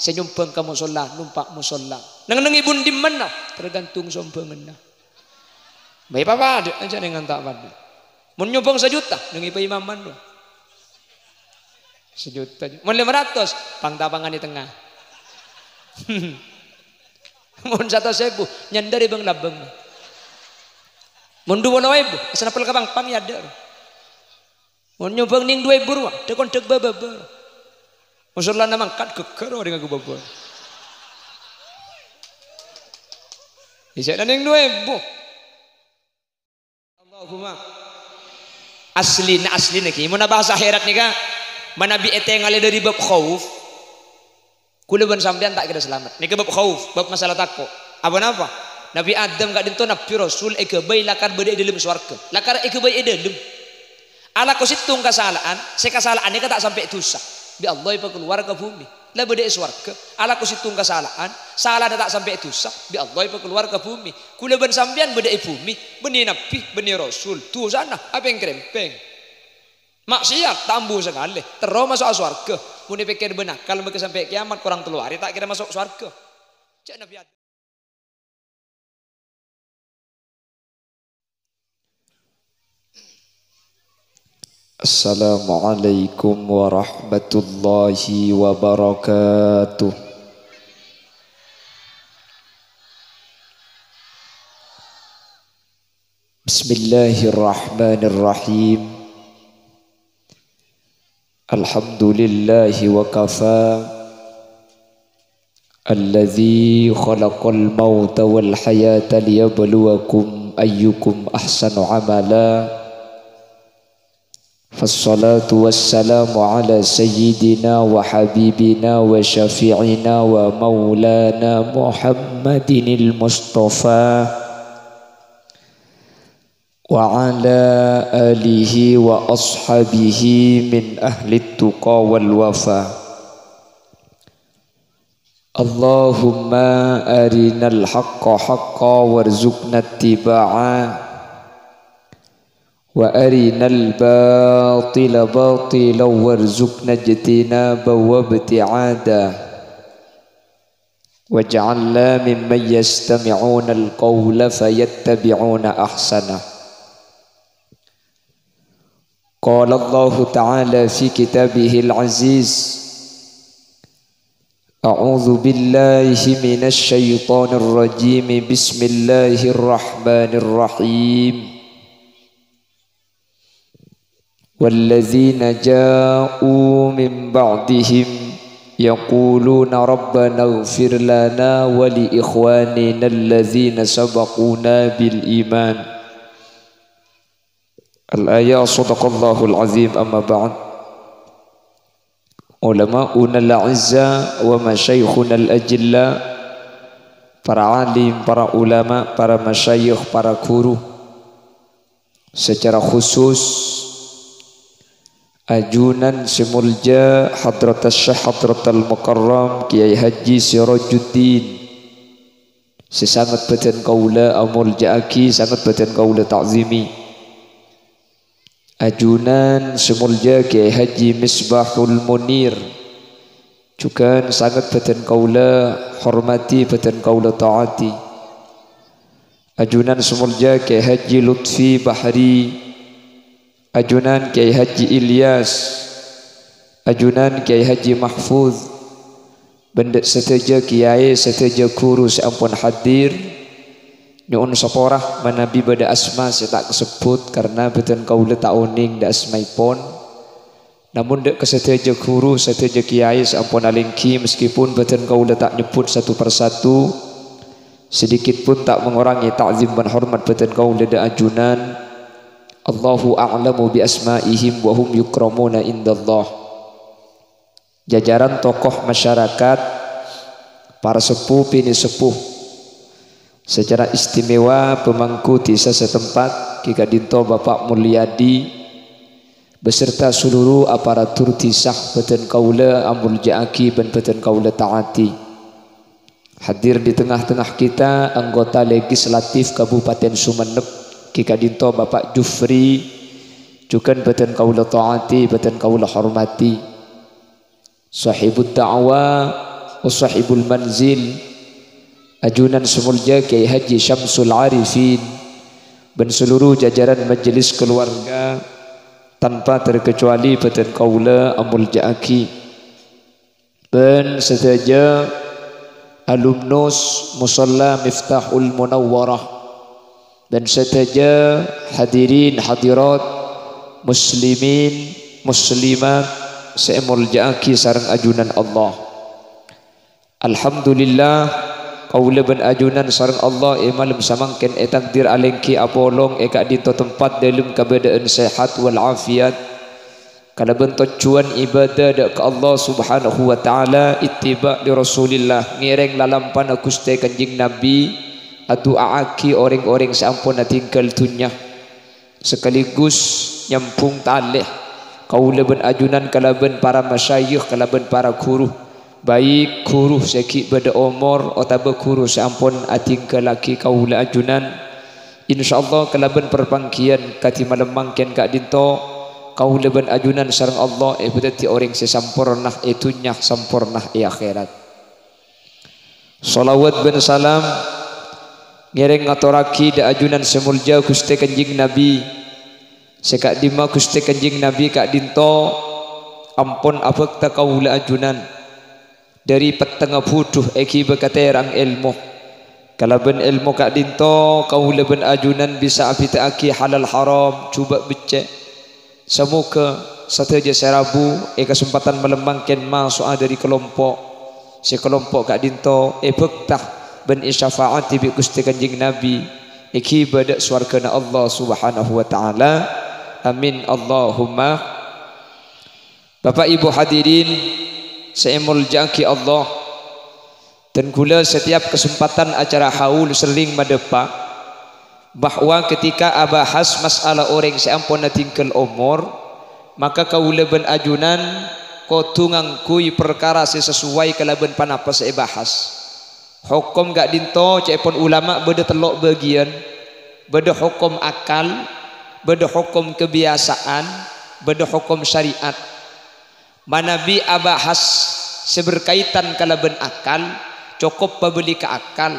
saya nyumpeng ke musola, numpak musola. Nang ibun di mana? Tergantung sompengan. Baik apa ada aja dengan tak pada. Mun nyumpeng 1 juta, nang ipa imaman lo. 1 juta. Mun 500, pangtapangan di tengah. Mun 1.000, nyandari bang labeng. Mun 2.000, asal apel kabang pang yada. Mun nyumpeng ning 2.000 ruah, dekon dek babar. Musola namang kat keker dengan gue babar. Bisa ning 2.000. Allahumma asli niki. Mun bahasa akhirat nih kak. Mana bi ete ngale dari bab khauf. Kuleban sampean tak kira selamat. Niki bab khauf, bab masalah takut. Apa napa? Nabi Adam gak dinto nabi Rasul eke bayi lakar bede dalam swarga. Lakar eke bayi dalam. Ala ko situng kesalahan, sekasalahan eka tak sampai dosa. Bi Allah ipa keluar ke bumi. Lah bede swarga. Ala ko situng kesalahan, salah tak sampai dosa. Bi Allah ipa keluar ke bumi. Kuleban sampean bede bumi, beni nabi, beni Rasul. Tu sana apa yang krempeng. Maksiat tambu sekali. Terus masuk swarga. Muni pikir benar kalau mereka sampai kiamat kurang keluar tak kira masuk swarga. Cak Nabi Adam. Assalamualaikum warahmatullahi wabarakatuh. Bismillahirrahmanirrahim. Alhamdulillahi wa kafa. Alladzi khalaqal mauta wal hayata liyabluwakum ayyukum ahsanu amala. Fassalatu wassalamu ala sayyidina wa habibina wa syafi'ina wa maulana Muhammadinil Mustafa wa ala alihi wa ashabihi min ahli tuqa wal wafa. Allahumma arinal haqqa haqqa warzuqna ittiba'a wa arinal batila batila warzuqna ijtinaba wa ibti'ada waj'alna mimman yastami'una al-qawla fayattabi'una ahsana. Qala Allah ta'ala fi kitabihil aziz, a'udzu billahi minasy syaithanir rajim, bismillahirrahmanirrahim. والذين جاءوا من بعدهم يقولون ربنا اغفر لنا ولإخواننا الذين سبقونا بالإيمان. الآية. صدق الله العظيم. أما بعد. علماؤنا الأعزاء ومشايخنا الأجلاء, para alim, para ulama, para masyayikh, para guru, secara khusus ajunan semulja Hadratas Syekh Hadratal Mukarram Kiai Haji Sirajuddin, sesangat badan kaula amul jaaki, sangat badan kaula ta'zimi. Ajunan semulja Kiai Haji Misbahul Munir, juga sangat badan kaula hormati, badan kaula taati. Ajunan semulja Kiai Haji Lutfi Bahri, ajunan Kiai Haji Ilyas, ajunan Kiai Haji Mahfuz, benda seteja kiai, seteja guru seampun hadir. Nyuun saporah manabi bada asma saya tak kesebut karena betul kaula tak uning da asmaipun. Namun dek keseteja guru, seteja kiai seampun alingki, meskipun betul kaula tak nyebut satu persatu, sedikit pun tak mengurangi ta'zim dan hormat betul kaula da ajunan. Allahu a'lamu bi asma'ihim wa hum yukramuna indallah. Jajaran tokoh masyarakat, para sepuh bini sepuh, secara istimewa pemangku desa setempat Ki Kadinto Bapak Mulyadi beserta seluruh aparatur desa beten kaula amul jaaki dan beten kaula taati. Hadir di tengah-tengah kita anggota legislatif Kabupaten Sumeneb Ki Kadinto Bapak Jufri, juga beten kaula taati, beten kaula hormati. Sahibut da'wah Usahibul Manzil, ajunan semulja Kiai Haji Syamsul Arifin, dan seluruh jajaran majelis keluarga tanpa terkecuali peten kaula amul jaaki, dan setaja alumnus musalla Miftahul Munawwarah, dan setaja hadirin hadirat muslimin muslimat seemul jaaki sareng ajunan Allah. Alhamdulillah kaula ben ajunan sareng Allah malam samangken takdir alengki apolong kak dito tempat dalam keadaan sehat wal afiat kada bentuk cuan ibadah dak ke Allah Subhanahu wa taala, ittiba li Rasulillah, ngireng lalampan Gusti Kanjeng Nabi, adu'aaki orang-orang sampun tinggal dunya, sekaligus nyampung talih kaula ben ajunan kalaben para masyayikh, kalaben para guru, baik guru seki beda umur atau guru sampun tinggal laki kaula ajunan, insyaallah kalaben perpangkian kati malam mangken kak dinto kaula ben ajunan sareng Allah berarti orang sesampurnah itunya sampurnah akhirat. Salawat ben salam ngereng ngaturaki da ajunan semulja Gusti Kanjeng Nabi, sekak dima Gusti Kanjeng Nabi kak dinto ampun abekta kaula ajunan dari petengah buduh eki bekaterang ilmu, kalaben ilmu kak dinto kaula ben ajunan bisa apitaaki halal haram cuba becek. Semoga sataja serabu kesempatan melembangkan masuk dari kelompok sekelompok kak dinto bektah ben syafaati bi Gusti Kanjeng Nabi iki badak swargana Allah Subhanahu wa taala. Amin Allahumma. Bapak Ibu hadirin seemul jaki Allah, dan gula setiap kesempatan acara haul sering madepa bahwa ketika abahas masalah orang seampun tinggal umur, maka kaula ben ajunan kudu ngangkui perkara sesuai kalaben panapa saya bahas. Hukum gak dinto cepon ulama beda telok bagian, beda hukum akal, beda hukum kebiasaan, beda hukum syariat. Manabi abahas seberkaitan kalaben akal, cukup pabeli ke akal,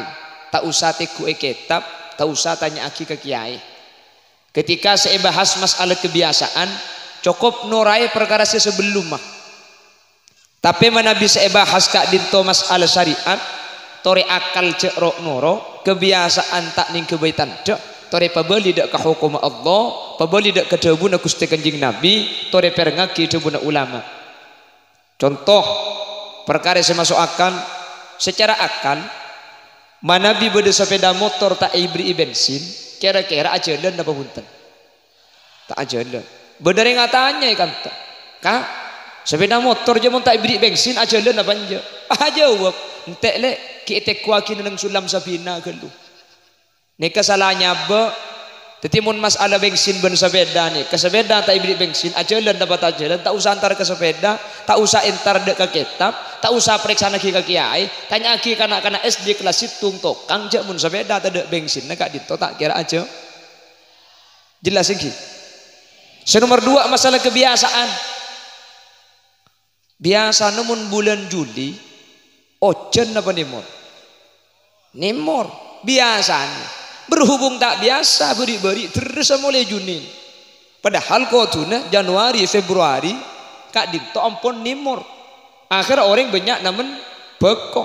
tak usah teku kitab, tak usah tanya aki ke kiai. Ketika saya bahas masalah kebiasaan, cukup nurai perkara sebelum mah. Tapi mana bisa bahas kak dinto masalah syariat, tore akal cekrok noro, kebiasaan tak ning kebaitan dak, tore pabeli dak ke hukum Allah, pabeli dak ke dawuh Gusti Kanjeng Nabi, tore perngaki dawuh ulama. Contoh perkara semasuk akal, secara akal manabi beda sepeda motor tak ibri bensin, kira-kira ajalan apa punten? Tak ajalan. Bedare ngatanya ikan tak. Kak, sepeda motor je mun tak ibri bensin ajalan apa anja? Jawab, entek lek ki etek kuaki nang sulam sabina gelu. Nek salahnya ba tetimun masalah bensin ben sepeda nih, ke sepeda tak ibri bensin ajalan dapat ajalan, tak usah antar ke sepeda, tak usah entar dek ke kitab, tak usah periksa lagi ke kiai, tanya lagi kana SD kelas hitung tokang jak mun sepeda tak ada bensin nak dito tak kira aja. Jelas lagi. Nomor 2 masalah kebiasaan. Biasa namun bulan Juli ojen apa nimor? Nimor biasanya. Berhubung tak biasa beri-beri terus mulai Juni. Padahal kau tuna Januari Februari kak dinto ampun nimor. Akhir orang banyak namun bekok.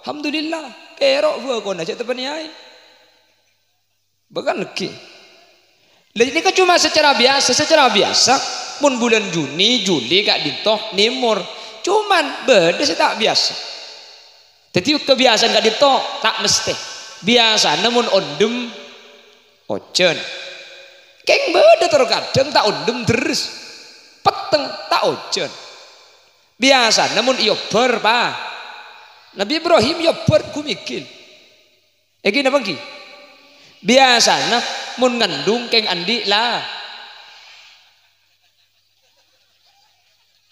Alhamdulillah kerok bekok nak cak tepaniai. Bukan lagi. Ini kan cuma secara biasa. Mun bulan Juni Juli kak dinto nimor. Cuman beda tak biasa. Jadi kebiasaan kak dinto tak mesti. Biasa namun ondem ojen keng beda terkadang tak ondem terus peteng tak ojen biasa namun iyo ber pa Nabi Ibrahim iyo ber kumikil gini apa ki biasa nah mun ngandung keng andi lah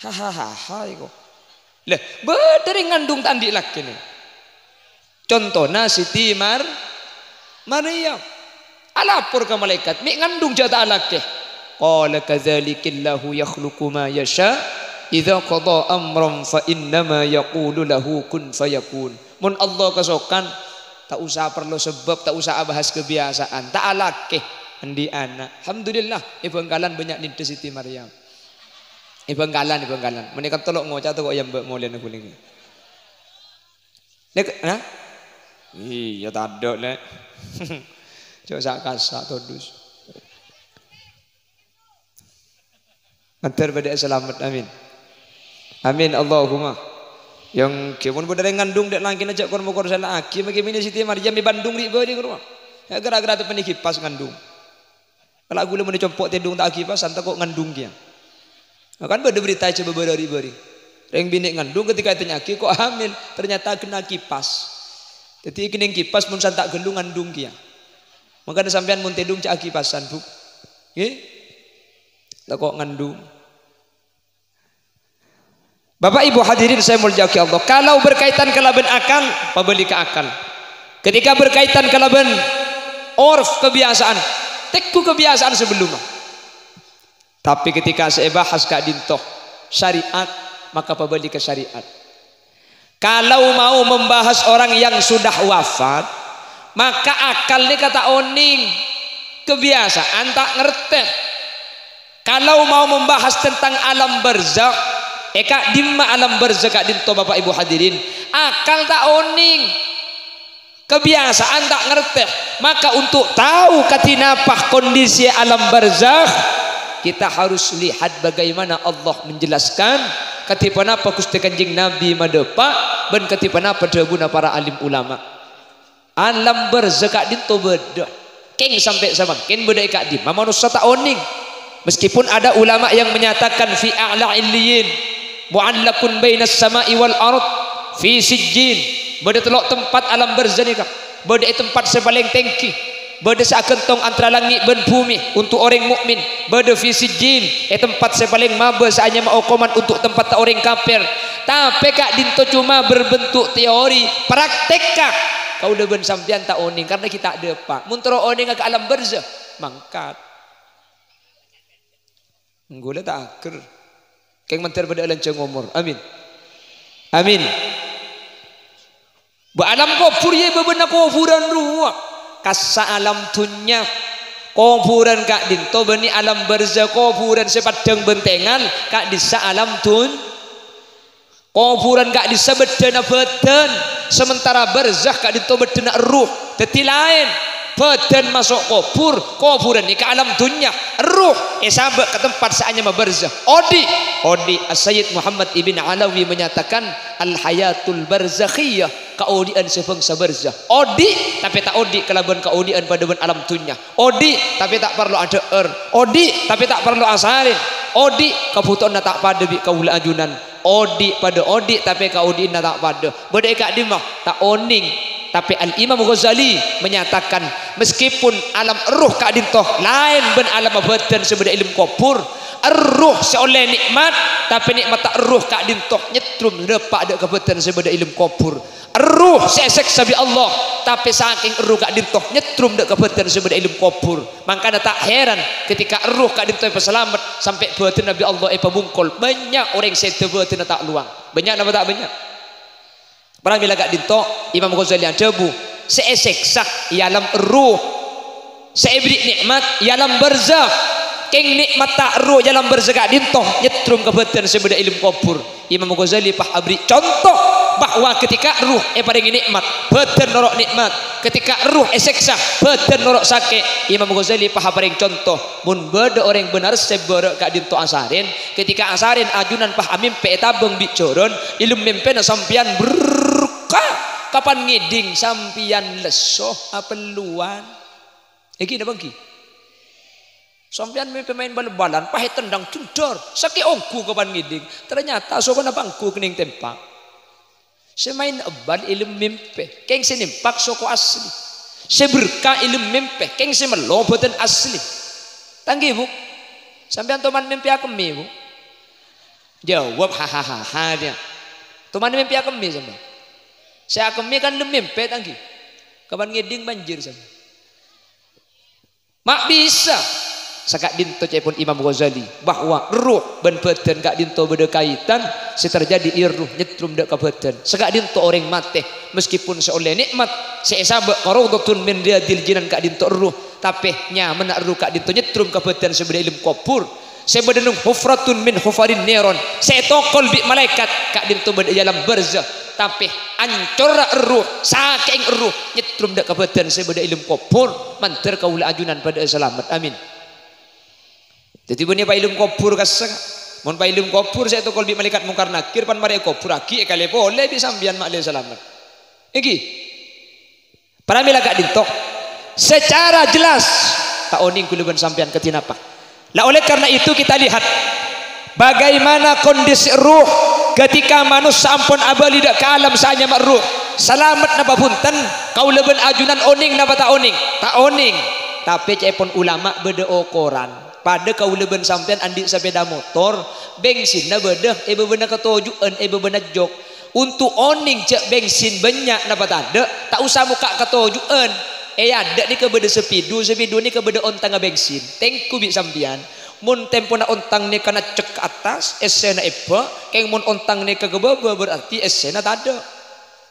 hahaha iko lah beda ngandung tak andi laki nih. Contohnya Siti Maryam alapor ke malaikat mi ngandung jata alake qala kadzalikillahu yakhluqu ma yasha idza qada amran fa innama yaqulu lahu kun fayakun. Mun Allah kesokan tak usah perlu sebab, tak usah bahas kebiasaan, tak alake andi anak. Alhamdulillah ibengkalan banyak nintu Siti Maryam. Ibengkalan menika tolok ngocah tu kok yang mbak molen aku lagi. Nek nah? Iya tak ada lek. Coba sak kasak todus. Antar pada selamat amin. Amin Allahumma. Yang kebun bodare ngandung dek langkin aja kon mokor salah aki bagi mini Siti Maryam di Bandung ri beudi ke rumah. Ya gara-gara tu peniki pas ngandung. Kalau gula mau dicompok tendung tak kipas anta kok ngandung dia. Kan ada berita coba beri. Reng bini ngandung ketika tanya aki kok hamil ternyata kena kipas. Jadi kena kipas mun santak gelung ngandung dia. Maka ada sampean mun tendung cak kipasan bu. Nggih. Tak kok ngandung. Bapak Ibu hadirin saya muliakan Allah. Kalau berkaitan kelaban akal, pabeli ke akal. Ketika berkaitan kelaban orf kebiasaan, tekku kebiasaan sebelumnya. Tapi ketika saya bahas kak dintoh syariat, maka pabeli ke syariat. Kalau mau membahas orang yang sudah wafat, maka akal ini kata oning, kebiasaan tak ngerti. Kalau mau membahas tentang alam barzakh, kak dimma alam barzakh kak dinto Bapak Ibu hadirin, akal tak oning, kebiasaan tak ngerti. Maka untuk tahu katinapah kondisi alam barzakh, kita harus lihat bagaimana Allah menjelaskan katipana apa Gusti Kanjeng Nabi madepa ben katipana pada guna para alim ulama. Alam barzakh kak dinto beda. Keng sampai sama ken beda kak dim manusia tak oning. Meskipun ada ulama yang menyatakan fi a'la illiyin mu'allakun bainas sama'i wal ard fi sijjin, beda telok tempat alam barzakh ni kak, beda tempat sepaling tinggi, beda sakentong antara langit dan bumi untuk orang mukmin, beda fi sijjin tempat sepaling maba saanya maukoman untuk tempat orang kafir. Tapi kak dinto cuma berbentuk teori, praktek kak kau udah ben sampean tak oning karena kita ada pak mun tero oning ke alam barzakh mangkat nggula tak aker keng menter pada lancang umur. Amin amin. Ba alam kufur ye bebenah kufuran ruah kasa alam dunya kufuran kak dinto bani alam barzakh kufuran sepadang bentengan kak disa alam tun kufuran kak disa bedana badan sementara barzakh kak dinto bedana ruh dadi lain. Badan masuk kufuran ni ke alam dunia, ruh sabak ke tempat saanya barzakh. Odi As-Sayyid Muhammad Ibn Alawi menyatakan al hayatul barzakhiyah, kaudian sebangsa barzakh. Tapi tak odi kelaban kaudian pada alam dunia. Tapi tak perlu ada tapi tak perlu asarin. Kebutuhan tak pada bi kaula ajunan. Pada tapi kaudian tak pada. Beda kak dimah tak oning. Tapi Al-Imam Ghazali menyatakan meskipun alam ruh kak dintoh lain ben alam badan sebeda ilmu kubur, ruh seoleh nikmat tapi nikmat tak ruh kak dintoh nyetrum depak dak kebetan sebeda ilmu kubur. Ruh sesek sabi Allah tapi saking ruh kak dintoh nyetrum dak kebetan sebeda ilmu kubur. Makanya tak heran ketika ruh kak dintoh selamat sampai batin Nabi Allah pabungkol, banyak orang sete batin tak luang. Banyak nama tak banyak. Barang bila kak dinto Imam Ghazali yang debu seesek sah ialam ruh seibrik nikmat ialam barzakh keng nikmat tak ruh ialam barzakh kak dinto nyetrum kebetan sebeda ilmu kubur. Imam Ghazali pah abri contoh bahwa ketika ruh paling nikmat badan norok nikmat, ketika ruh esek sah badan norok sakit. Imam Ghazali pah paling contoh mun beda orang benar sebera kak dinto asarin ketika asarin ajunan pah amin pe tabeng bicoron ilmu mimpen sampian kapan ngiding sampian lesoh apeluan iki dah bangki sampian pemain bal-balan pahe tendang cundor sakit ongku kapan ngiding ternyata sokona bangku kening tempak semain ebal ilmu mimpe keng senimpak soko asli seberkah ilmu mimpe keng semelo boten asli tanggi bu sampean teman mimpi akemi bu jawab hahaha dia teman mimpi akemi sampean saya akemi kan lemimpe tangki kapan ngeding banjir sama mak bisa Sakak dinto pun Imam Ghazali bahwa ruh ben badan kak dinto beda kaitan terjadi irruh nyetrum dak ka badan. Sakak dinto orang mati meskipun seoleh nikmat seesabak qarawdatun min riyadil jinan kak dinto ruh tapi nyaman ruh kak dinto nyetrum ka badan sebeda ilmu kubur. Sebedenung hufratun min hufarin neron setokol bi malaikat kak dinto beda dalam barzah tapi ancur ruh saking ruh nyetrum dak ka badan sebeda ilmu kubur manter kaula ajunan pada selamat amin. Jadi benih pailum kubur kasang, mon pailum kubur saya tu kolbi malaikat mungkar nakir pan mari kubur lagi kali boleh bisa sambian mak le selamat. Iki para milagak dintok secara jelas tak oning kuluban sambian ketinapa. Lah oleh karena itu kita lihat bagaimana kondisi ruh ketika manusia ampun abali dak ke alam saanya mak ruh. Selamat napa punten kau leben ajunan oning napa tak oning? Tak oning. Tapi cepon ulama beda ukuran. Pada kau leben sampean andi sepeda motor bensin na bedah bena ketujuan bena jok untuk oning cek bensin banyak napa tanda tak usah muka ketujuan ada ni ke beda sepidu ni ke beda ontang bensin tengku bi sampean mun tempo na ontang ni kana cek ke atas esena eba keng mun ontang ni ke gebebe berarti esena tak ada.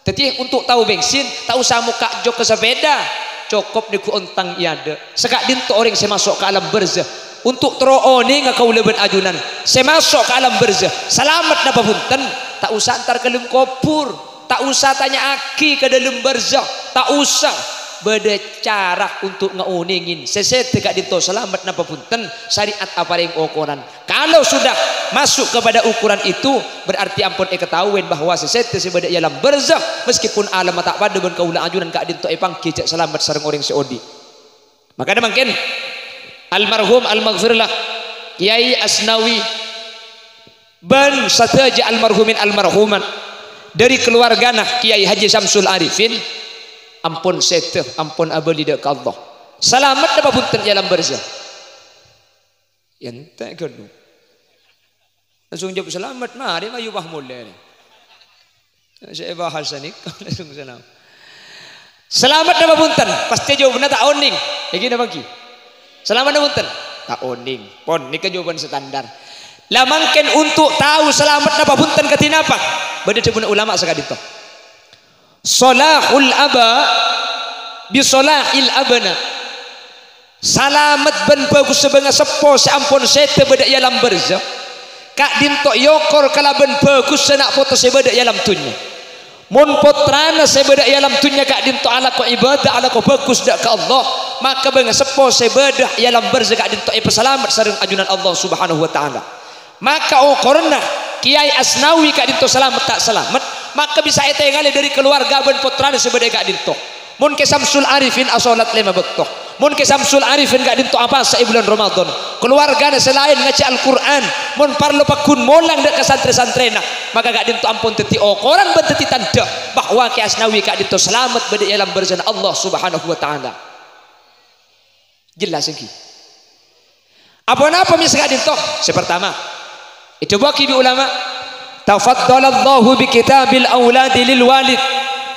Jadi untuk tahu bensin tak usah muka jok ke sepeda cukup ni ku ontang iada sekak dinto orang saya masuk ke alam barzah untuk terooni ngakau leben ajunan saya masuk ke alam barzah selamat napa punten tak usah antar ke dalam kubur tak usah tanya aki ke dalam barzah tak usah beda cara untuk ngauningin seset tegak dinto selamat napa punten syariat apa yang ukuran kalau sudah masuk kepada ukuran itu berarti ampun ketahuan bahwa seset sebeda alam barzah meskipun alam tak pada ben kaula ajunan kak dinto pangki cek selamat sareng orang seodi maka ada mungkin almarhum al-maghfirlah Kiai Asnawi ban sataja almarhumin almarhuman dari keluarga nah Kiai Haji Samsul Arifin ampun seteh ampun abadi dak Allah selamat napa punten dalam barzah ente gono langsung jawab selamat mari mayu bah mulai saya bahas ni langsung selamat napa punten pasti jawabna tak oning iki napa ki selamat napa punten tak oning pon ni jawaban standar lah mangken untuk tahu selamat napa punten ketinapa beda cepuna ulama sakadito salahul aba bi salahil abna salamat ben bagus sebenga sepo sampun sete beda alam barzah kak dinto yokor kalaben bagus senak foto sebeda alam dunya mun putrana sebeda alam dunya kak dinto ala ko ibadah ala ko bagus dak ka Allah maka benga sepo sebeda alam barzah kak dinto peselamat sareng ajunan Allah Subhanahu wa taala maka ukurna Kiai Asnawi kak dinto selamat tak selamat maka bisa etengali dari keluarga ben putrana sebeda kak dinto mun ke Samsul Arifin asolat lima bektoh mun ke Samsul Arifin kak dinto apa sa bulan Ramadan keluargana selain ngaji Al-Quran mun parlo pakun molang dek ke santri-santrena maka kak dinto ampun teti koran ben teti tanda bahwa Kiai Asnawi kak dinto selamat beda alam barzah Allah Subhanahu wa taala jelas iki apa-apa misal kak dinto sepertama itu bagi ulama tafaddalallahu bi kitabil auladi lil walid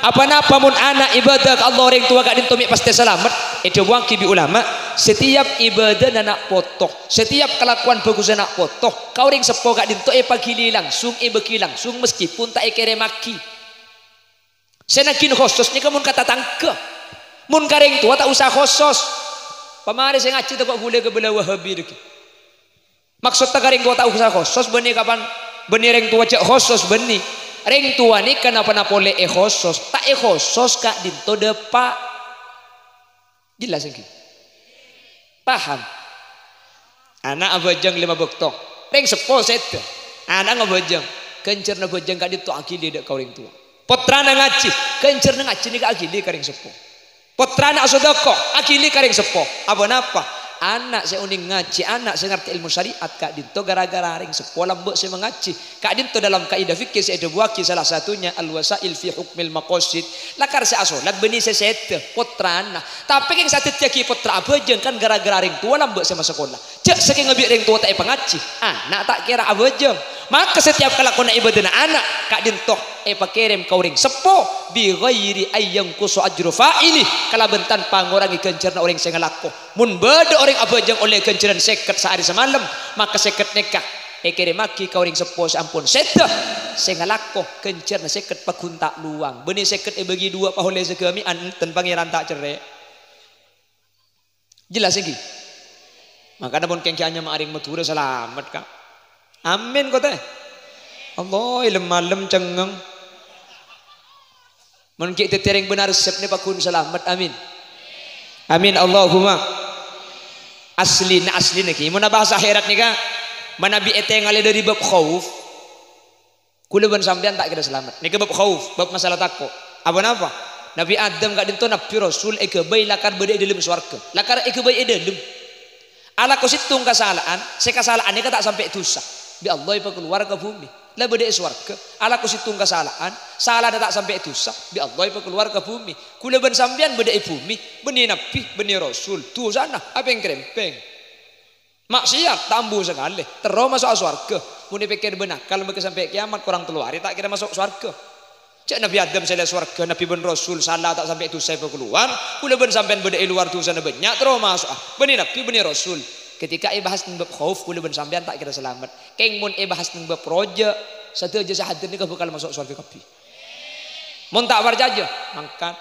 apa-apa mun anak ibadah Allah orang tua kak dinto pasti selamat itu bagi ulama setiap ibadah anak potoh setiap kelakuan bagus anak potoh kau ring sepo kak dinto pagili langsung beki langsung meskipun tak kere maki senakin khusus ni kamun kata tangke mun kareng tua tak usah khusus pamari saya ngaji tak kok boleh ke belah wahabi deki maksud tak kareng tua tak usah khusus benih kapan benih reng tua cek khusus benih reng tua ni kenapa napole khusus tak khusus kak dinto depa jelas lagi paham anak abajang 5 bektok reng sepo sete anak abajang kencerna bajang kak dinto akili dek kau reng tua putrana ngaji kencerna ngaji ni kak akili kareng sepo putrana asodako akili kareng sepo apa napa anak saya uning ngaji anak saya ngerti ilmu syariat kak dinto gara-gara ring sekolah mbok saya mengaji kak dinto dalam kaidah fikih saya ada buaki salah satunya al-wasail fi hukmil maqasid lakar saya asolat benih saya sete putrana tapi yang satu tiaki putra abajeng kan gara-gara ring tua lambek sama sekolah cek saking ngebik ring tua tak pengaji anak tak kira abajeng maka setiap kelakuan ibadah anak kak dinto pakirim kauring sepo bi ghairi ayyang kusu ajru fa'ili kalaban tanpa ngurangi ganjaran orang sing ngelako mun beda orang abajang oleh ganjaran 50 sehari semalam maka 50 nikah kirim maki kauring sepo sampun sedah sing ngelako ganjaran 50 pagunta luang benih 50 bagi dua pahole segami anten pangeran tak cerai jelas iki maka namun kengkiannya maaring matura selamat kak amin kok teh Allah ilem-malem cengeng mun ki tereng benar resep ni pakun selamat amin amin Allahumma asli niki mun bahasa akhirat nika manabi ete ngale dari bab khauf kula ban sampean tak kira selamat nika bab khauf bab masalah takut apa Nabi Adam gak dinto nabi Rasul eke bayi lakar beda dalam swarga lakar eke bayi dalam ala kusitung kesalahan sekasalahan ini tak sampai dosa bi Allah ipa keluar ke bumi lah beda swarga ala kusitung kesalahan salah tak sampai dosa bi Allah ipa keluar ke bumi kula ban sampean beda bumi benih nabi benih Rasul tu sana apa yang krempeng maksiat tambu sekali terus masuk swarga mun pikir benak kalau mereka sampai kiamat kurang keluar tak kira masuk swarga cak Nabi Adam saya swarga Nabi ben Rasul salah tak sampai itu saya keluar kula ben sampean beda luar tu sana banyak terus masuk benih nabi benih Rasul ketika bahas tentang bab khauf kula ben sampean tak kira selamat keng mun bahas tentang bab roja satu aja sahadat ni bakal masuk surga kabeh mun tak percaya mangkat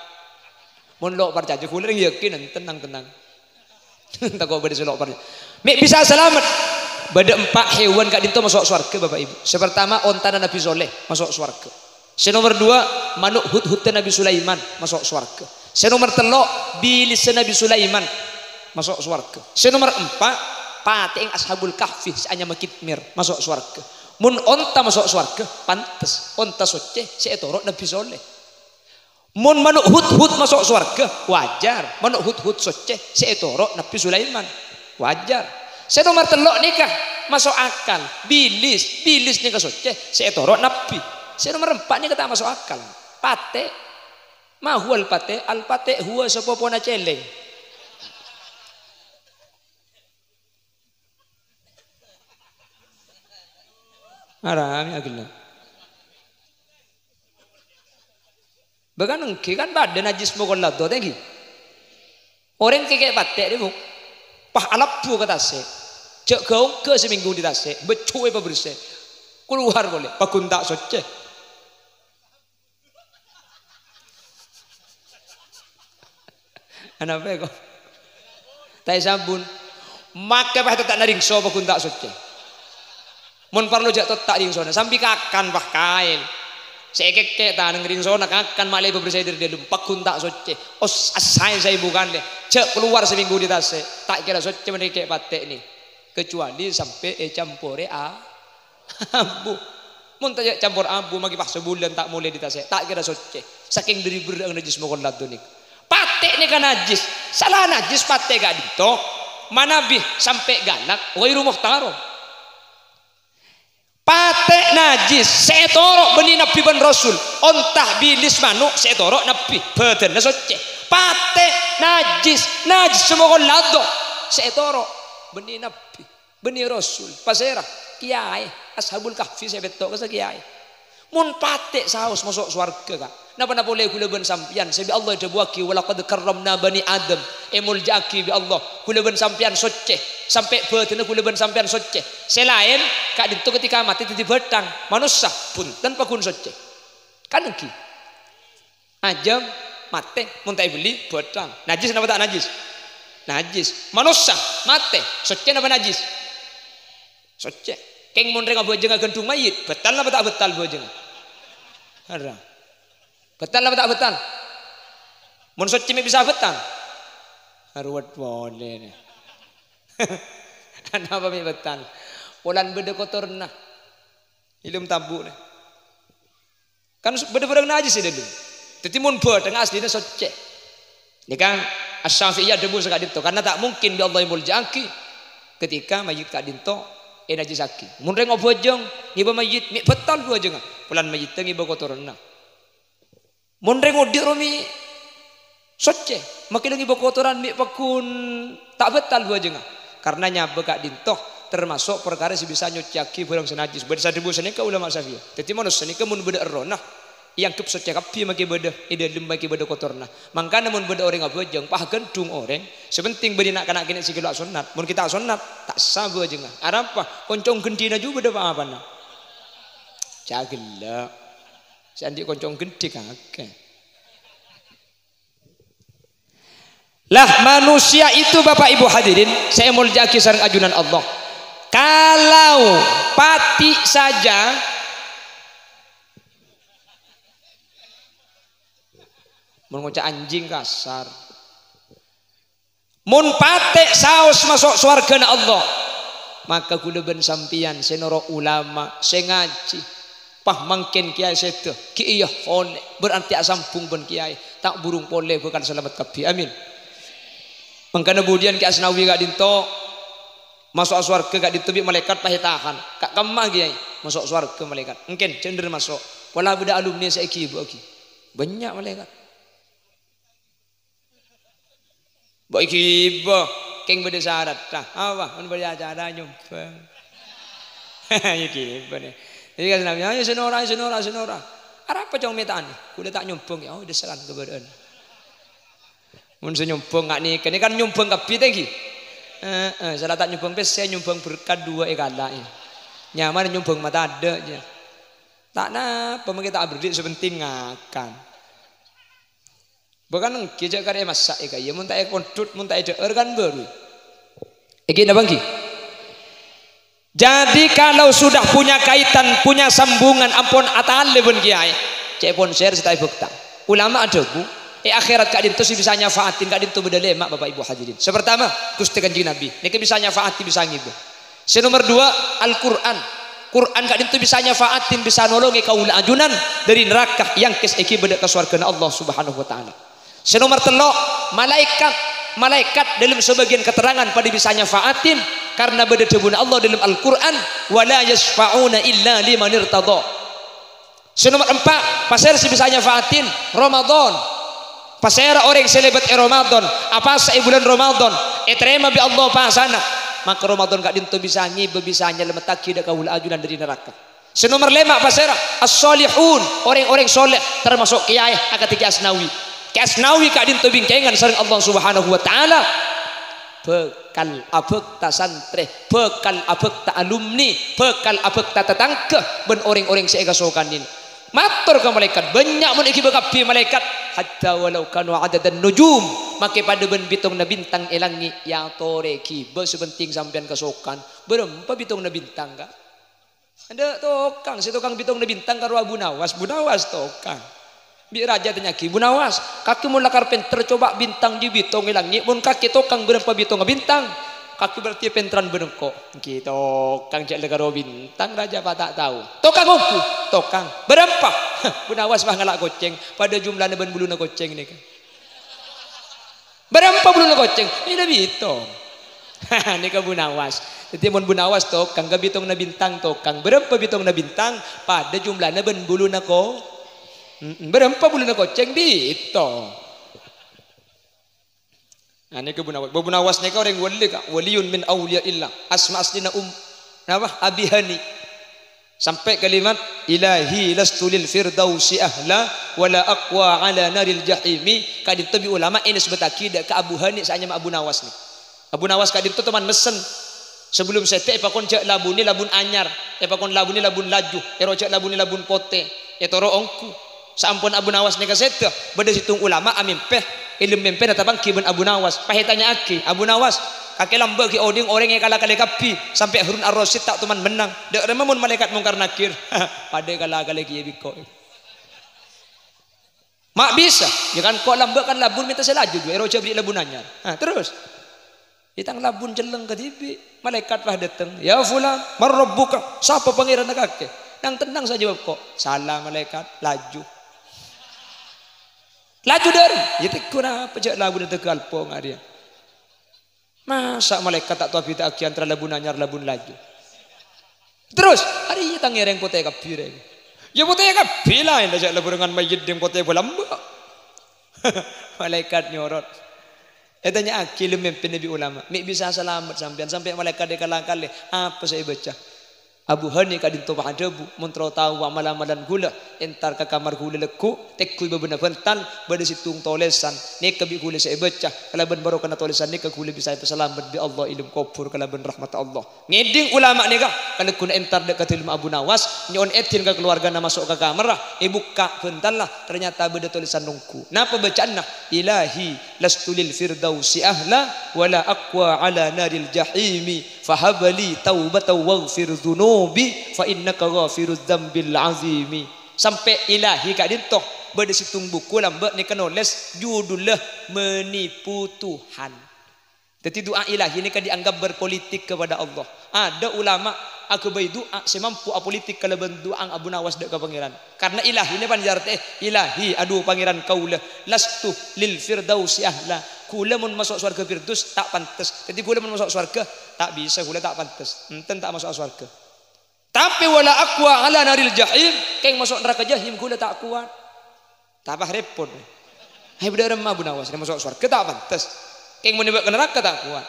mun lo percaya kula yakin tenang tak kau beda selok percaya bisa selamat beda 4 hewan gak dinto masuk surga Bapak Ibu sepertama onta Nabi Soleh masuk surga senomor 2 manuk hut Nabi Sulaiman masuk surga senomor 3 bilis Nabi Sulaiman masuk surga senomor 4 pating ashabul kahfi hanya makitmir masuk surga mun onta masuk surga pantes onta soce seetoro Nabi Soleh mun manuk hut masuk surga wajar manuk hut soce seetoro Nabi Sulaiman wajar senomor 3 nikah masuk akal bilis nikah soce seetoro Nabi senomor 4 nikah tak masuk akal pate mahual pate al pate huwa sepopona celeng Arami agilna. Bagan engke kan badan najis mo kollat do tengki. Orang keke batek dia bu. Pah alap bu kata se. Cek gaung ke seminggu di tase. Becuai pa bersih. Keluar boleh. Pakun tak soce. Anak apa kok? Tai sabun. Maka pah tak naring so pakun tak soce. Mun parlo jak tak ringsona sampai kakan bah kain sekek tanang ringsona kakan malai bebersih dari dalam pakun tak soce os asai saya bukan deh cek keluar seminggu di tas tak kira soce mereka patek nih kecuali sampai campur abu mun tak campur abu magi pas sebulan tak mulai di tas tak kira soce saking dari berang najis mokon ladonik patek nih kan najis salah najis patek gak dito mana bih sampai galak wairu muhtaro patek najis setoro benih nabi ban rasul ontah bilis manuk setoro nabi badan soce patek najis semua kon lado setoro benih nabi benih rasul pasera kiai ashabul kahfi saya betok ke kiai mun patek saus masuk swarga kak napa boleh kula ben sampian sebi Allah debuaki walaqad karramna bani adam emul jaki bi Allah kula ben sampian soce sampai beuteuh kula ben sampian soce selain kak ditu ketika mati di betang manusia pun tanpa kun soce kan engki ajam mate mun tak beli betang najis napa tak najis manusia mate soce napa najis soce keng mun reng abojeng gantung mayit betal napa tak betal bojeng ada betal apa tak betal mun soci bisa betal haruat boleh nih kenapa mi betal polan beda kotorna ilum tabu nih kan beda-beda najis sih dulu jadi mun bedeng aslinya soci ini kan as-Syafi'iyah debu sekali itu karena tak mungkin bi Allah muljaki ketika mayit kak dinto najis aki mun reng obojong ngiba mayit mi betal bojong polan mayit ngiba kotorna mun reng odi romi soce makin lagi kotoran mi pakun tak betal buah jengah karena nyabe kak dintoh termasuk perkara si bisa nyuciaki barang senajis beda debu senika ulama Syafi'iyah jadi manusia senika mun beda erona yang kep secakap pi maki beda ide lemba ki beda kotorna mangka namun beda orang abojeng pah gendung orang sepenting beri nak kena kini sikilo sunat mun kita sunat tak sabu aja ngah arapa koncong gendina juga beda apa na cagela sandi koncong gendi kagak lah manusia itu Bapak Ibu hadirin saya mau jaki sareng ajunan Allah kalau pati saja mengucap anjing kasar mun pate saos masuk surga na Allah maka kula ben sampian senoro ulama sengaji pah mangken kiai sedo ki iya hone berarti asampung ben kiai tak burung pole bukan selamat kabeh amin mangkana kemudian ki Asnawi gak dinto masuk surga gak ditubi malaikat pahitahan kak kemah kiai masuk surga malaikat mungkin cender masuk pola beda alumni saiki iki banyak malaikat Baik ibu, keng beda syarat, dah, apa? Mun beda acara nyumbang, iki ibu nih. Jadi kan namanya, ayo senora. Arapa cong metaan? Kuda tak nyumbang, ya, udah selan keberadaan. Mun senyumbang nggak nih, ini kan nyumbang kapi tinggi. Salah tak nyumbang pes, saya nyumbang berkat dua ekala ya. Nyaman nyumbang mata ada aja. Tak napa, kita abdi sepenting ngakan. Bukan kijak karya masak eka ya muntah kontut muntah organ baru iki nabangki jadi kalau sudah punya kaitan punya sambungan ampun atal lebon kiai cek pon share setai bukta ulama ada bu akhirat kak dintu bisa nyafaatin kak dintu beda lemak Bapak Ibu hadirin sepertama Gusti Kanjeng Nabi niki bisa nyafaati bisa ngibu nomor 2 Al-Qur'an Quran kak dintu bisa nyafaatin bisa nolongi kaula ajunan dari neraka yang kes iki beda ke surga Allah Subhanahu wa taala. Senomor 3 malaikat dalam sebagian keterangan pada bisa nyafaatin karena beda debun Allah dalam Al-Qur'an wala yasfauna illa liman irtada. Senomor 4 pasir si bisa nyafaatin Ramadan. Pasir orang selebat Ramadan apa sa bulan Ramadan terima bi Allah pasana maka Ramadan kak dintu bisa ngibe bisa nyelemetaki da kaul ajunan dari neraka. Senomor 5 pasir as-solihun orang-orang soleh termasuk kiai akatiga Asnawi. Asnawi kak dintu bingkengan sareng Allah Subhanahu wa taala bekal abekta santri bekal abekta alumni bekal abekta tetangga ben orang-orang seega sokanin matur ke malaikat banyak mun iki bekapi malaikat hatta walau kanu adadan nujum make pada ben bitung na bintang elangi ya toreki be sebenting sampean kesokan berempa bitung na bintang ka ada tokang si tukang bitung na bintang karo Abu Nawas tokang bi raja tanya ki Bunawas kaki mun lakar penter coba bintang di bitong ilangi mun kaki tokang berapa bitong bintang kaki berarti pentran benengko ki tokang cek legaro bintang raja apa tak tahu tokang uku tokang berapa Bunawas mah ngalak goceng pada jumlahnya ben buluna goceng ini kan berapa buluna goceng ini bitong ini ke Bunawas jadi mun Bunawas tokang gak bitong na bintang tokang berapa bitong na bintang pada jumlahnya ben buluna ko berapa bulan goceng di itu. Nah ini ke Bunawas nih orang wali kak waliun min awliya illah asma aslina apa abihani sampai kalimat ilahi lastu lil firdausi ahla wala aqwa ala naril jahimi kadin tabi ulama ini sebetaki ke Abu Hani saanya Abu Nawas nih Abu Nawas kadin tu teman mesen sebelum sete epakon cek labuni labun anyar epakon labuni labun laju ero cek labuni labun pote etoro ongku sampun Abu Nawas nika seteh beda situng ulama amimpeh ilmu mempeh natabang kiben Abu Nawas pahitanya aki Abu Nawas kake lamba ki oding orang yang kalah kapi sampai Harun Ar-Rasyid tak teman menang dek rememun malaikat mungkar nakir pada kalah ki biko mak bisa ya kan kok lamba kan labun minta selaju ero beli labunannya terus ditang labun celeng ke tibi malaikat lah datang ya fulan marrabbuka siapa pangeran kake nang tenang saja kok salah malaikat laju dari ya kenapa pejak labun tegal pong dia masa malaikat tak tahu kita aki antara labun anyar labun laju terus hari ini tangi yang potai kapir ya potai kapir lah yang dah labun dengan mayit yang potai bolamba malaikat nyorot tanya aki lemem Nabi ulama mik bisa selamat sampai malaikat dekalang kali apa saya baca Abu Hani kadin to mahadabu montro tahu amalan-amalan gula entar ke kamar gula leku tekku bebeuna bentan bade situng tolesan ni kebi gula saya baca kalaban baru kana tolesan ni ke gula bisa pesalamat bi Allah ilmu kufur kalaban rahmat Allah ngeding ulama ni ka kalau kun entar dekat ilmu Abu Nawas nyon etin ke keluarga na masuk ke kamar lah buka bentan lah ternyata bade tulisan nungku napa bacaan nah ilahi lastu lil firdausi ahla wala aqwa ala naril jahimi fahabali taubatan waghfir dzunubi fa innaka ghafirudz dzambil azimi sampai ilahi kak dintoh bade situng buku lambe ni kanoles judullah menipu Tuhan. Jadi doa ilahi ni kan dianggap berpolitik kepada Allah. Ada ulama aku bayi doa semampu apolitik kalau bendoa Abu Nawas dek ke pangeran. Karena ilahi ni panjar teh ilahi aduh pangeran kaula lastu lil firdausi ahla. Kula mun masuk surga firdaus tak pantas. Jadi kula mun masuk surga tak bisa kula tak pantas. Enten tak masuk surga. Tapi wala aqwa ala naril jahim, keng masuk neraka jahim kula tak kuat. Tambah repot. Hai budak remah Abu Nawas masuk surga tak pantas. Keng mun ke neraka tak kuat.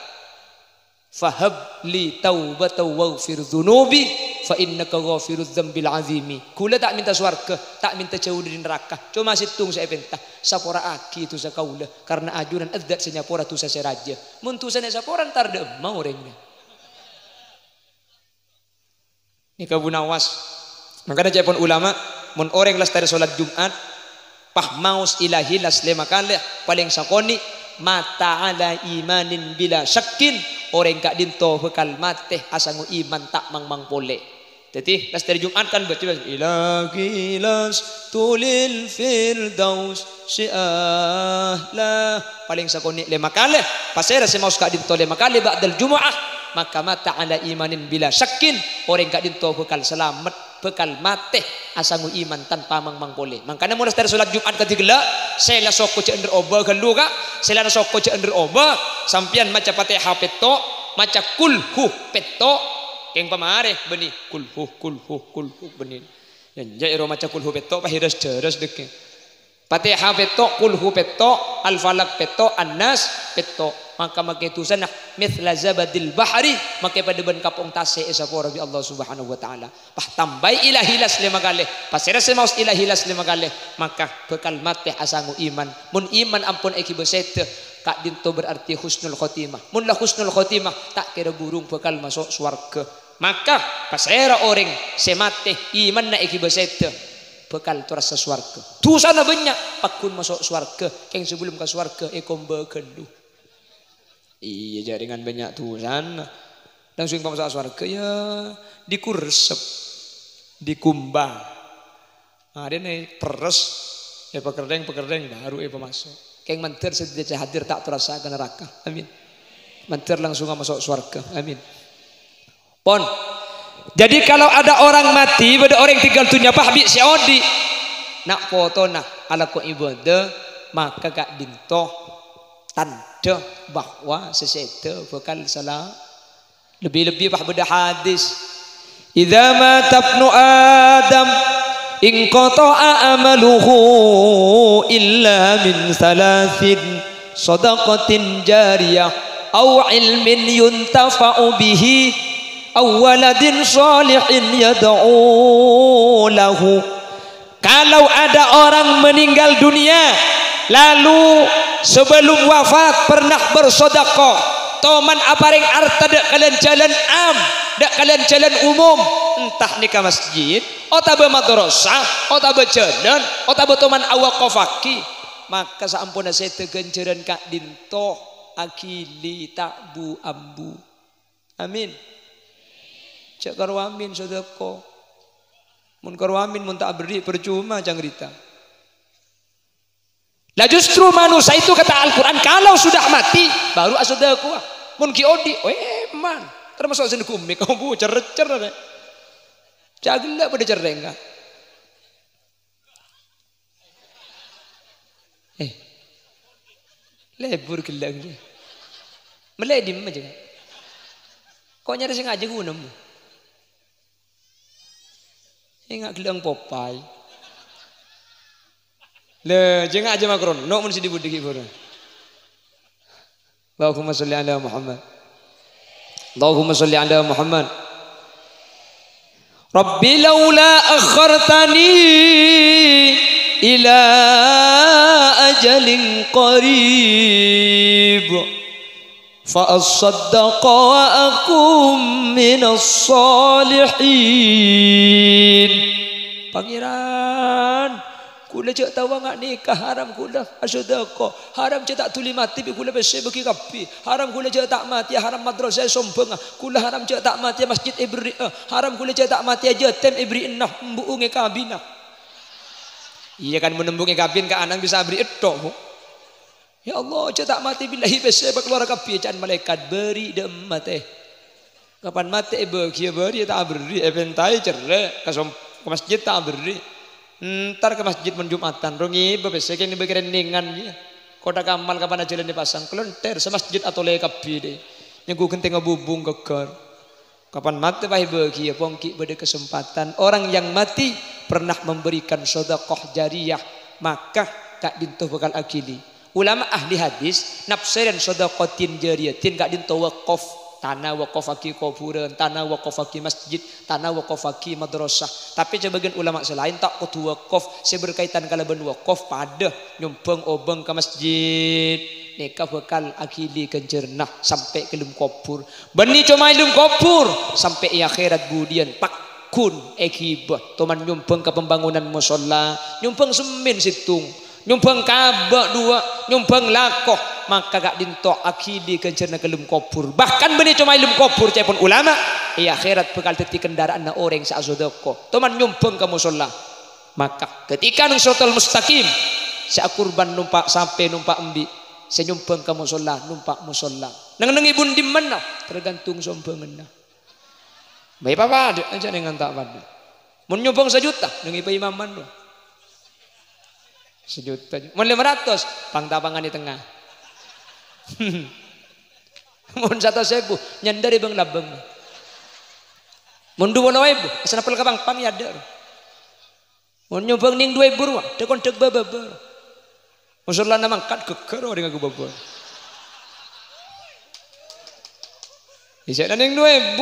Fahab li taubatan waghfir dzunubi fa innaka ghafirudz dzambil azimi. Kula tak minta surga, tak minta jauh dari neraka. Cuma situng saya perintah sapora aki tu sakaula karena ajuran adzat senyapora tu saya raja. Mun tu sana sapora entar de mau orangnya. Ni ka Abu Nawas. Makanya japon ulama mun orang las tari salat Jumat pah maus ilahi las lema kali paling sakoni mata ala imanin bila syakin orang kak dinto bekal mate asangu iman tak mang pole. Jadi las dari Jumat kan baca ilahi las tulil firdaus syi'ahlah paling sakoni lima kali pasera semaus kak dinto lima kali ba'dal Jumaah maka mata ala imanin bila syakin orang kak dinto bekal selamat bekal mate asangu iman tanpa mang pole. Makanya mulai dari salat Jumat ketiga saya soko cek under oba gelu kak saya soko cek under oba sampian maca Fatihah peto maca kulhu peto yang pamare beni kulhu beni yang jairo maca kulhu peto pahiras jeras deke Fatihah peto kulhu peto al-falak peto an-nas peto maka itu sana mithla zabadil bahari maka pada ben kapong tase esapora bi Allah subhanahu wa ta'ala pah tambai ilahilas lima kali pasira semaus ilahilas lima kali maka bekal mate asangu iman mun iman ampun eki besete kak dinto berarti husnul khotimah mun la husnul khotimah tak kira burung bekal masuk swarga maka pasira orang semate iman na eki besete bekal terasa swarga tu sana banyak pakun masuk swarga keng sebelum ke swarga ekom bekendu. Iya jaringan banyak tuhan langsung masuk surga ya dikuresep dikumbang ada nih peres pekerdeng baru masuk keng manter sedih hadir tak terasa ke neraka amin manter langsung masuk surga amin pon jadi kalau ada orang mati ada orang tinggal dunia pahbi si odi nak foto nak ala ko ibadah maka gak dintoh tanda bahwa seseda bakal salah lebih-lebih bah beda hadis idza mata ibnu adam in qata'a amaluhu illa min thalathin sadaqatin jariyah aw ilmin yuntafa'u bihi aw waladin salihin yad'u lahu. Kalau ada orang meninggal dunia lalu sebelum wafat pernah bersedekah toman aparing arta dak kalian jalan dak kalian jalan umum entah nikah masjid atau madrasah atau jalan atau toman awaqafaki maka saampuna saya tegenceran kak dinto akili tak bu ambu amin cak karo amin sedekah mun karo amin mun tak beri percuma jangrita. Lah justru manusia itu kata Al-Quran kalau sudah mati baru asodaqah mun ki odi man termasuk sen kumi kau bu cer-cer deh jagla pada cerengga lebur kelang dia meledim aja kok nyari sing aja guna mu enggak gelang Popeye le jangan aja makron no mun si dibudi ki boro Allahumma sholli ala Muhammad Allahumma sholli ala Muhammad Rabbi laula akhartani ila ajalin qarib fa asaddaqa wa akum minas salihin. Pangeran, kula cek tahu ngak nikah haram kula asodako haram cek tak tuli mati bi kula besi bagi kapi haram kula cek tak mati haram madrasah sombong kula haram cek tak mati masjid ibri haram kula cek tak mati aja tem ibri enah mbuunge kabina. Iya kan menembungi kabin ke anak bisa beri etok. Ya Allah cek tak mati billahi besi keluar kapi can malaikat beri dem mati. Kapan mati bagi beri tak beri eventai cerai ke masjid tak beri. Ntar ke masjid menjumatan rongi bebesek yang dibagi rendingan ya. Kodak amal kapan aja dipasang kelenter semasjid atau lekapi deh. Yang gue kenting ngebubung keker. Kapan mati pahi bagi ya pongki pada kesempatan orang yang mati pernah memberikan sedekah jariyah maka kak dinto bakal akili. Ulama ahli hadis nafsiran sedekatin jariyatin kak dinto waqaf. Tanah wakafaki kuburan, tanah wakafaki masjid, tanah wakafaki madrasah. Tapi sebagian ulama selain tak kutu wakaf, saya berkaitan kalaban wakaf pada nyumpeng obeng ke masjid. Nikah bakal akili kenjernah sampai ke lum kubur. Bani cuma lum kubur sampai akhirat budian pakun ekibah. Toman nyumpeng ke pembangunan musola, nyumpeng semen situng, nyumpeng kabak dua, nyumpeng lakoh. Maka gak dinto akili kencerna kelum kubur. Bahkan benih cuma ilmu kubur cepon ulama. Iya akhirat bekal teti kendaraan na orang saasodoko. Toman nyumpeng ke musola. Maka ketika nung siratal mustaqim saya kurban numpak sampai numpak embi. Saya nyumpeng ke musola numpak musola. Nang ibun di mana? Tergantung sompengan. Baik apa ada aja dengan tak pada. Mun nyumpeng 1 juta nang ipa imaman do. 1 juta. Mun 500 pangtapangan di tengah. Mun 1.000 nyandari bang labang. Mun 2.000 asal apel kabang pamiada. Mun nyumbang ning 2.000 ruang dekon dek babar. Musola namang kat kekero dengan babar. Isa ning 2.000.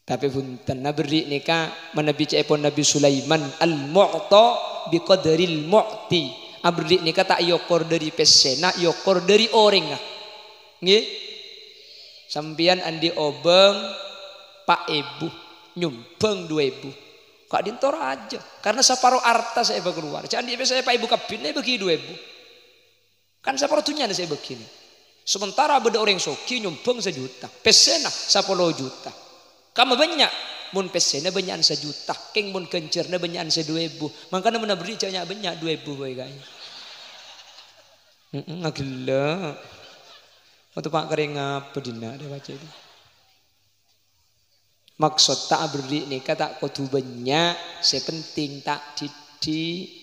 Tapi punten nabri nikah manabi cepon Nabi Sulaiman al-mu'ta biqadril mu'ti. Abdi ni kata yokor dari pesena yokor dari orang nggih sampeyan andi obeng Pak Ibu nyumbang 2.000 kak dintor aja karena separuh harta saya keluar jangan di saya Pak Ibu kabinnya bagi 2.000 kan separuh tunya saya begini sementara beda orang soki nyumbang 1 juta pesena 10 juta kamu banyak mun pesena banyak 1 juta keng mun kencerna banyak 2.000 makanya mana beri banyak banyak 2.000 boy guys ngagila waktu pak kering apa dina ada baca itu maksud tak beri nikah tak kudu banyak sepenting tak didi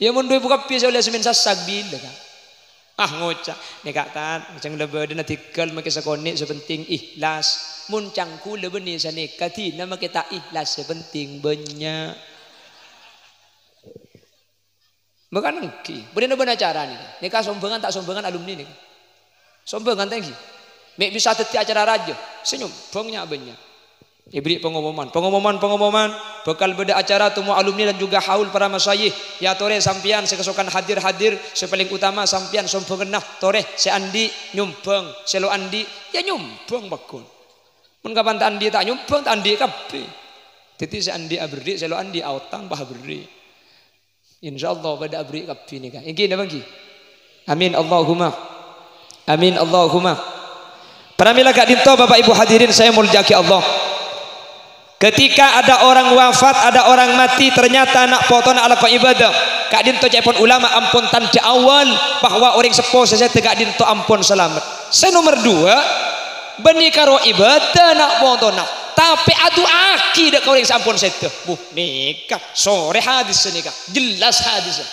ya mun 2.000 kapi saya oleh semen sasak bila kan ngocak nikah tan macam lebih dan artikel makai sekonik sepenting ikhlas mun cangku lebih ni sa nikah tina makai tak ikhlas sepenting banyak. Bukan nengki, bener bener acara nih. Nikah sombongan tak sombongan alumni nih. Sombongan tengki. Mek bisa teti acara raja, senyum, bangnya banyak. Ibri pengumuman bekal beda acara temu alumni dan juga haul para masyayikh. Ya tore sampian sekesokan hadir sepaling utama sampian sombongan nah tore seandi nyumbang, selo andi ya nyumbang bakun. Mun kapan tak andi tak nyumbang tak andi kabeh. Titi seandi abri selo andi autang bah beri. Insyaallah pada abri kapi ni kan. Ingin apa lagi? Amin Allahumma. Amin Allahumma. Pramila kak dinto Bapak Ibu hadirin saya muljaki Allah. Ketika ada orang wafat, ada orang mati, ternyata anak potona ala ibadah. Kak dinto cepon ulama ampun tanda awal bahwa orang sepuh saya tegak dinto ampun selamat. Saya nomor 2 bani karo ibadah nak potona. Tapi adu aki dak orang sampun setuh. Nikah sore hadis nikah jelas hadis.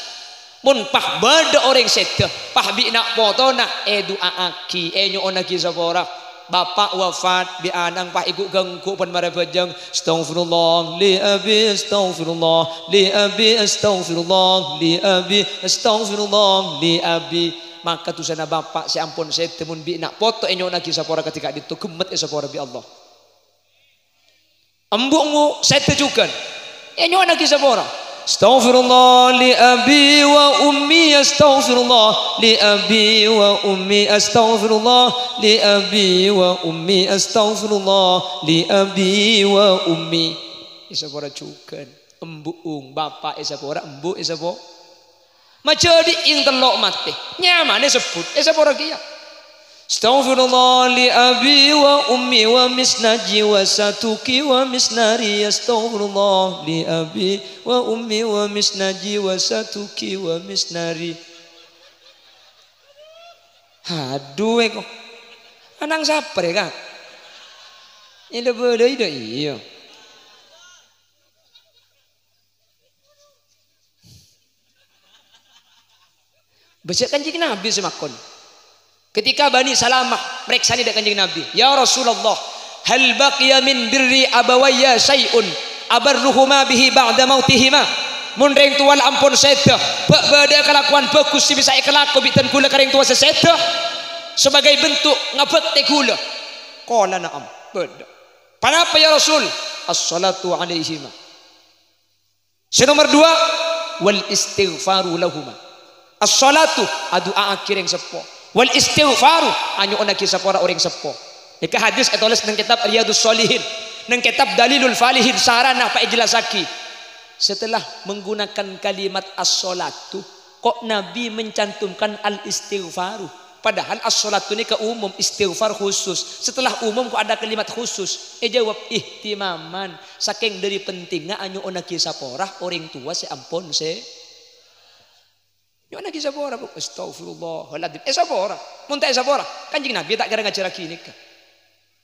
Mun pah bada orang setuh pah bi nak potona edu aki enyo onaki sapora. Bapak wafat bi anang pah ibu gangku pun mara bajang astagfirullah li abi astagfirullah li abi astagfirullah li abi astagfirullah li abi maka tu sana bapak si ampun saya temun bi nak foto enyo lagi sapora ketika itu gemet sapora bi Allah. Embukmu saya tujukan enyo lagi sapora. Astaghfirullah li abi wa ummi, astaghfirullah li abi wa ummi, astaghfirullah li abi wa ummi, astaghfirullah li abi wa ummi. Isapora cukan embuung bapak isapora embu isapo macam di ing telok mati nyaman disebut isapora kia. Astaghfirullah li abi wa ummi wa misnaji wa satuki wa misnari, astaghfirullah li abi wa ummi wa misnaji wa satuki wa misnari. Aduh kok anang sabar ya kan ini beda iya. Baca kanjeng Nabi semakon. Ketika Bani Salamah mereka ni dekat kanjeng Nabi, ya Rasulullah, hal baqiya min birri abawayya syai'un abarruhuma bihi ba'da mautihima. Mun reng tuan ampun seta, bada kelakuan bagus si bisa kelaku bitan kula kareng tua seseta sebagai bentuk ngabekti kula. Qala na'am. Bada. Kenapa ya Rasul? As-salatu alaihima. Nomor 2, wal istighfaru lahuma. As-salatu doa akhir yang sepo. Wal istighfaru anyo ona kisah para orang sepo. Ika hadis etoles nang kitab Riyadhus Shalihin, nang kitab Dalilul Falihin sarana pa ijlasaki. Setelah menggunakan kalimat as-salatu, kok Nabi mencantumkan al-istighfaru? Padahal as-salatu ini ke umum, istighfar khusus. Setelah umum kok ada kalimat khusus? Jawab ihtimaman saking dari pentingnya anyo ona kisah para orang tua seampun se yo nak kisah pora bu, astagfirullahaladzim. Sapora, muntah sapora. Kanjeng Nabi tak kira ngajar kini kan.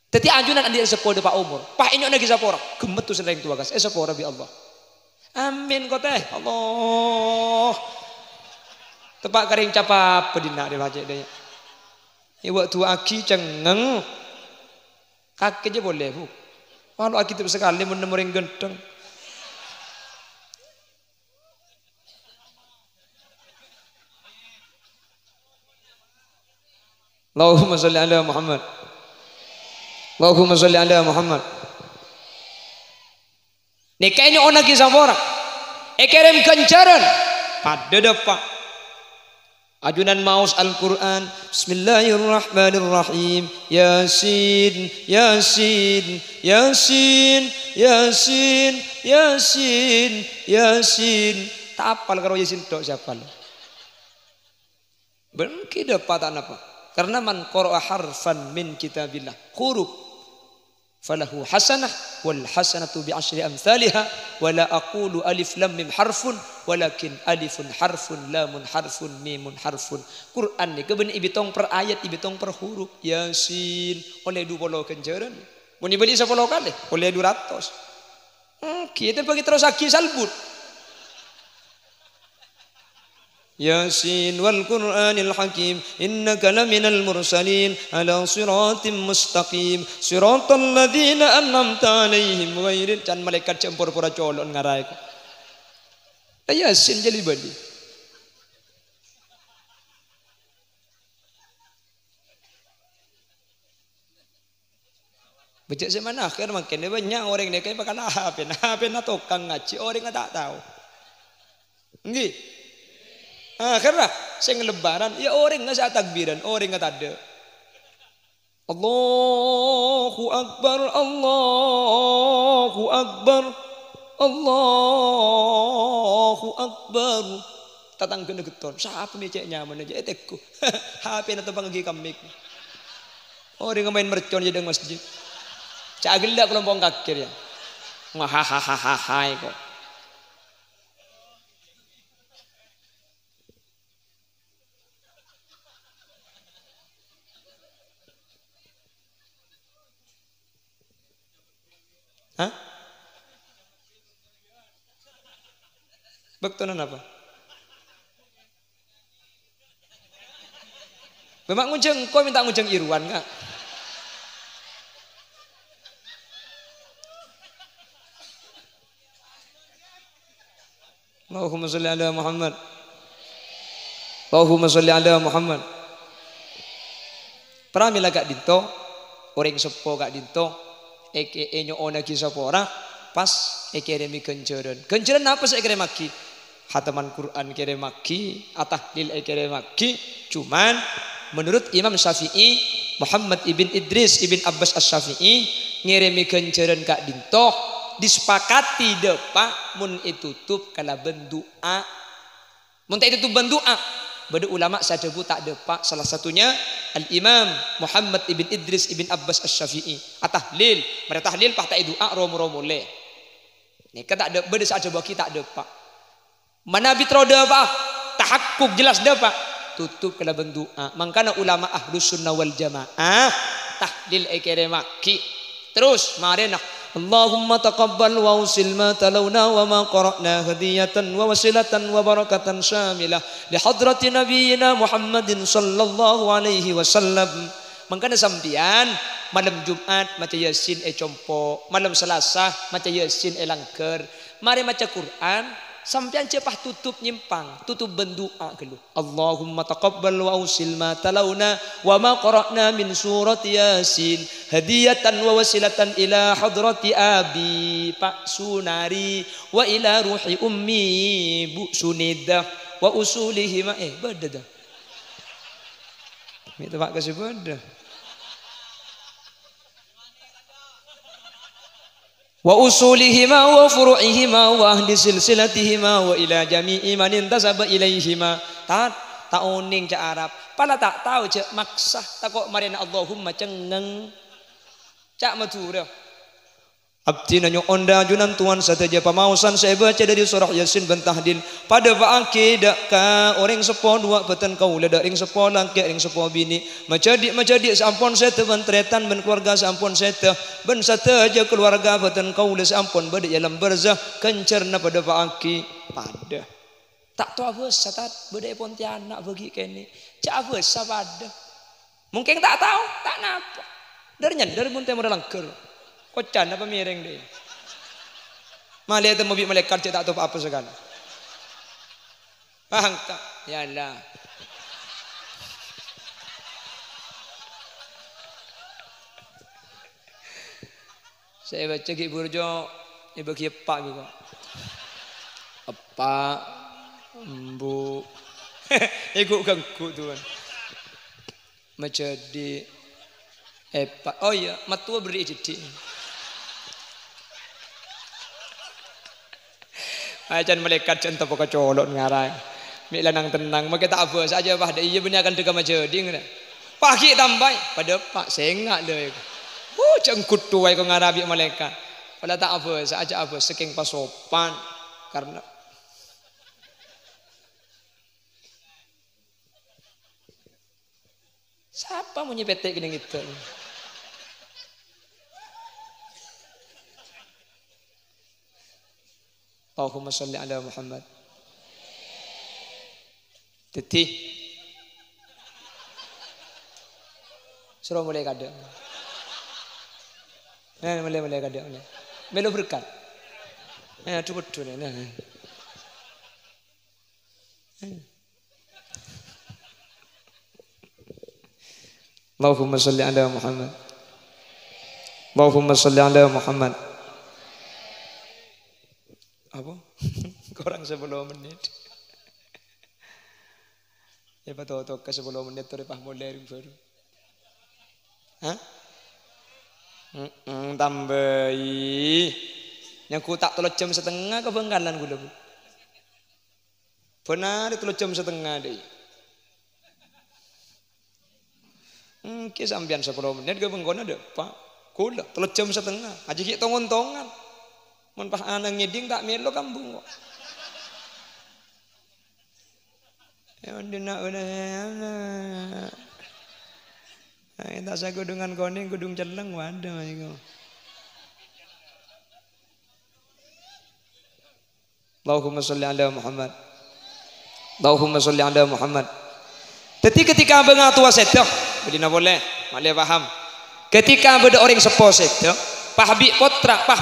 Teti anjunan andi sepuluh Pak Umur. Pak ini nak kisah pora. Gemet tu sering tua gas. Sapora bi Allah. Amin kau teh. Allah. Tepak kering capa pedina dia baca dia. Ibu tua aki cengeng. Kaki je boleh bu. Kalau aki tu sekali menemuring genteng. Allahumma salli ala Muhammad. Allahumma salli ala Muhammad. Nikah ini ona kisah orang. Ekerem kencaran pada depan. Ajunan maus Al-Quran. Bismillahirrahmanirrahim. Yasin, Yasin, Yasin, Yasin, Yasin, Yasin. Tak apal kalau Yasin tok siapa? Bengki dapat apa? Karena man qara'a harfan min kitabillah, huruf falahu hasanah wal hasanatu bi asyri amsalha wa la aqulu alif lam mim harfun walakin alifun harfun lamun harfun mimun harfun. Quran ni keben ibitong per ayat ibitong per huruf. Yasin oleh 20 kenjaran. Mun ibeli 10 kali oleh 200. Kita bagi terus aki salbut. Yasin wal Qur'anil Hakim innaka laminal mursalin ala siratim mustaqim siratal ladzina an'amta alaihim ghairil can malaikat campur pura colon ngarai ko. Yasin jadi badi. Becek semana akhir makin banyak orang ni kayak pakai HP na tukang ngaji orang tak tahu. Nggih. Akhirnya saya ngelebaran ya orang nggak saya takbiran orang nggak ada. Allahu Akbar, Allahu Akbar, Allahu Akbar. Tatang kena geton. Siapa mecek nyaman aja etekku. HP na tebang lagi kamik. Orang main mercon jadi masjid. Cak gelak kelompok kakir ya. Hahaha kok. Hah? Bektonan apa? Memang ngujeng, kau minta ngujeng Irwan enggak? Allahumma salli ala Muhammad. Allahumma salli ala Muhammad. Pramila gak dinto, orang sepo gak dinto, eke enyo ona kisah pora, pas eke remi kenceran. Kenceran apa sih eke maki? Hataman Quran kere maki, atahlil eke maki. Cuman menurut Imam Syafi'i, Muhammad ibn Idris ibn Abbas As-Syafi'i ngirimi kenceran gak dinto, disepakati depa mun itu tutup kala bendoa. Mun itu tutup bendoa. Bada ulama sadebu tak depa, salah satunya Al-Imam Muhammad ibn Idris ibn Abbas As-Syafi'i. Atahlil, mereka tahlil pah tak doa romo-romo le. Nika tak ada beda sadebu kita tak depa. Mana bitro depa, tahakkuk jelas depa. Tutup kala bendoa. Mangkana ulama Ahlus Sunnah wal Jamaah tahlil ekere maki. Terus marena Allahumma taqabbal wa usil ma talawna wa ma qara'na hadiyatan wa wasilatan wa barakatan syamilah li hadrati nabiyyina Muhammadin sallallahu alaihi wasallam. Mangkana sampian malam Jumat maca Yasin compo, malam Selasa maca Yasin langker, mari maca Quran sampian cepah tutup nyimpang, tutup bendoa gelu. Allahumma taqabbal wa usil ma talawna wa ma qara'na min surat Yasin hadiyatan wa wasilatan ila hadrati abi Pak Sunari wa ila ruhi ummi Bu Sunidah wa usulihima beda dah. Minta Pak kasih beda. Wa usulihima wa furu'ihima wa ahli silsilatihima wa ila jami'i man intasaba ilaihima. Tak oning cak Arab. Pala tak tahu cak maksah tak kok marina Allahumma cengeng. Cak matura. Abdi nanyo onda junan tuan sateja pamausan saya baca dari surah Yasin bentahdin pada paake dak ka orang sepo dua beten kaula dak ring sepo langke ring sepo bini macadi sampun saya teban tretan ben keluarga sampun saya ben sateja keluarga beten kaula sampun bade dalam barzah kencerna pada paake pada tak tahu apa satat bade Pontianak bagi kene cak apa sabada mungkin tak tahu tak napa dari munte modal langker kocan apa miring deh. Malah itu mobil malaikat cek tak tahu apa segala. Paham tak? Ya Allah. Saya baca Ki Burjo, ibu Ki Pak juga. Apa, Bu, ikut ganggu tuan. Macam di Pak, oh iya, matua beri jadi. Ajan malaikat centang poka colok ngarai. Mik lanang tenang, maka tak apa saja bah iya benar akan tega macam ding. Pagi tambai pada Pak sengak deh. Cengkut tuai ko ngarabi malaikat. Pada tak apa saja apa saking pasopan karena siapa mau nyepetek gini gitu. Allahumma salli ala Muhammad. Teti suruh mulai kada. Mulai kada. Melo berkat. Cukup tu ni. Allahumma salli ala Muhammad. Allahumma salli ala Muhammad. Apa? Kurang 10 menit. Ya betul ke 10 menit tu repah mulai baru. Hah? Tambahi. Yang ku tak 3 jam setengah ke Bengkalan ku dah. Benar 3 jam setengah deh. Ki sampean 10 menit ke Bengkona deh, Pak. Kula 3 jam setengah. Aja ki tongon-tongan. Mun pas anang ngiding tak melo kambung kok. Ya ndina ana. Ai tak sa kudungan koning kudung celeng waduh iku. Allahumma sholli ala Muhammad. Allahumma sholli ala Muhammad. Ketika abang tua seto, bedina boleh, malih paham. Ketika beda orang sepo seto, pah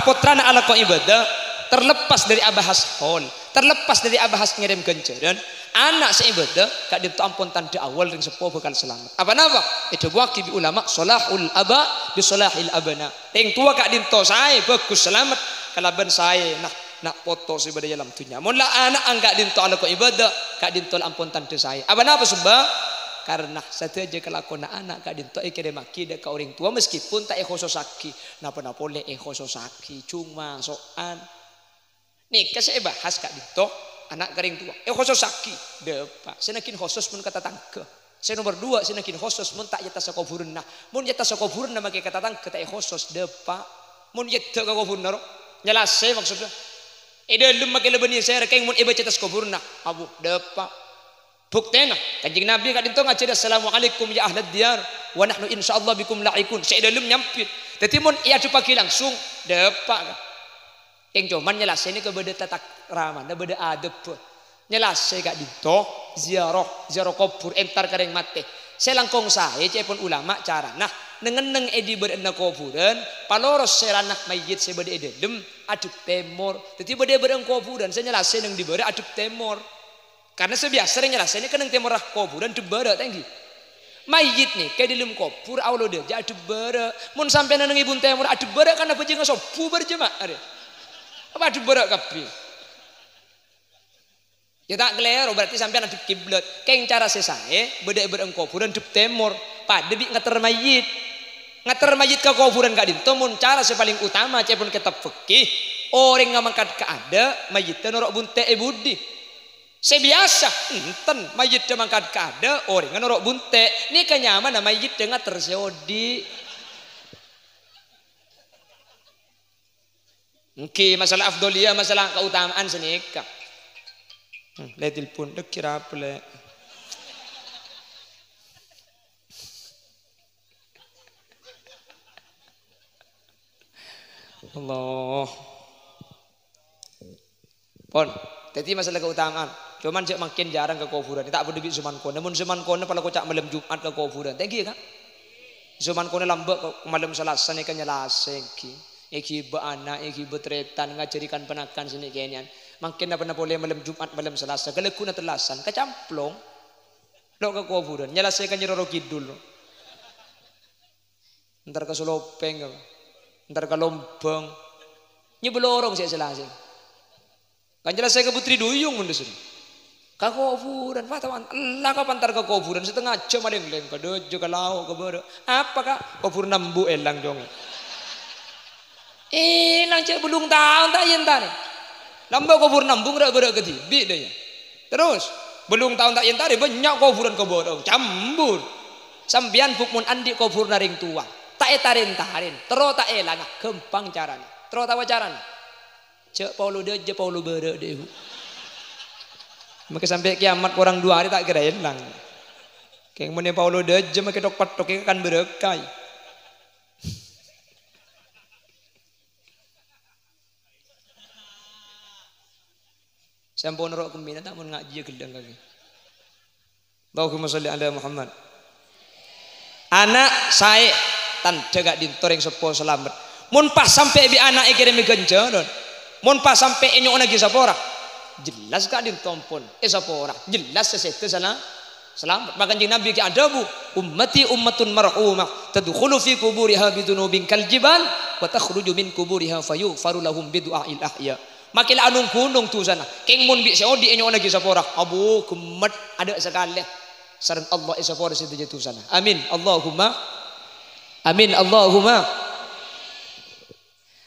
potra na ala ko ibadah terlepas dari abahas hol, terlepas dari abahas ngirim kenceran, anak seibadah kak dinto ampun tanda awal ring sepo bakal selamat. Apa napa? Itu waki bi ulama solahul aba bi solahil abana. Ring tua kak dinto saya bagus selamat kalaban saya nak foto seibadah dalam dunia. Mun la anak angkat dinto ala ko ibadah kak dinto ampun tanda saya. Apa napa sebab? Karena saja kelakon anak kak dinto kira maki dek orang tua meskipun tak ekososaki napa boleh ekososaki cuma soan nih kasih bahas kak dinto anak kering tua ekososaki depa senakin khusus mun kata tangke saya nomor 2 senakin khusus mun tak jatah sakoburun nah mun jatah sakoburun nama kata tangke tak khusus depa mun jatah sakoburun naro nyelas saya maksudnya ide lem makai lebeni saya rekeng mun iba jatah sakoburun nah abu depa buktena kanjeng Nabi kak dinto ngajari assalamualaikum ya ahlad diyar wa nahnu insyaallah bikum la'ikun saya dalam nyampit dadi mun iya dipaki langsung depak yang cuman nyelas ini kepada tata krama kepada adab nyelas kak dinto ziarah kubur entar kareng mate saya langkong saya cepon ulama cara nah nengeneng edi berena kuburan paloros seranah mayit sebade edem aduk temor dadi bade bereng kuburan saya nyelas nang dibere aduk temor. Karena sebiasa nyelasa ini kan yang temurah kuburan debara tinggi. Mayit nih kayak di dalam kubur Allah dia jadi debara. Mun sampai nang ibun temur adu debara kan apa jangan sopu berjemaah. Apa debara kapi? Ya tak kelero berarti sampai adu kiblat. Kayak cara sesae beda bereng kuburan deb temur. Pada bi ngater mayit. Ngater mayit ke kuburan kak dinto mun cara sepaling utama cepun kitab fikih orang ngamangkat ke ada mayit norok bunte budi. Sebiasa enten mayit mangkat kada orang norok bunte ni kenyaman mayit dengan terseodi mungkin masalah afdolia masalah keutamaan senika letil pun dek kira apa le Allah pon jadi masalah keutamaan cuman cek makin jarang ke kuburan tak boleh bi zaman kono namun zaman kono kalau kocak malam Jumat ke kuburan thank you kan zaman kono lambak malam Selasa nih kan nyelaseki iki be anak iki betretan ngajarikan penakan sini kenian makin apa boleh malam Jumat malam Selasa kalau kuna telasan kecamplong lo ke kuburan nyelasekan nyeroro kidul ntar ke Solopeng ntar ke Lombang nyebelorong saya selasa kan jelas saya ke Putri Duyung mendesun ke kuburan fatawan lah kapan ntar ke kuburan setengah jam ada yang leng ke dojo ke lau ke bero apa kak kuburan nambu elang dong elang cek belum tahu tak yentar lambau kuburan nambung rak berak ke tibi deh terus belum tahu tak yentar banyak kuburan ke bero cambur sambian bukmun andi kubur naring tua tak etarin terus tak elang gempang caranya terus tahu caranya cek Paulo deje Paulo bere deh maka sampai kiamat kurang 2 hari tak kira hilang kayak mana Paulo deje maka dok patok kan berekai sampun rok kembina tak mau ngaji gedang kaki Allahumma sholli ala Muhammad anak saya tanda gak dintor yang sepo selamat mun pas sampai bi anak ikirim genjaron mun pas sampai enyo lagi sapora jelas gak dintompon sapora jelas sesete salah selamat maka kanjeng Nabi ki adabu ummati ummatun marhumah tadkhulu fi kuburiha bidunubin kal jibal wa takhruju min kuburiha fayughfaru lahum bidu'ail ahya makil anung gunung tu sana keng mun bi seodi enyo lagi sapora abu gemet ada sekali sareng Allah sapora situ tu sana amin Allahumma amin Allahumma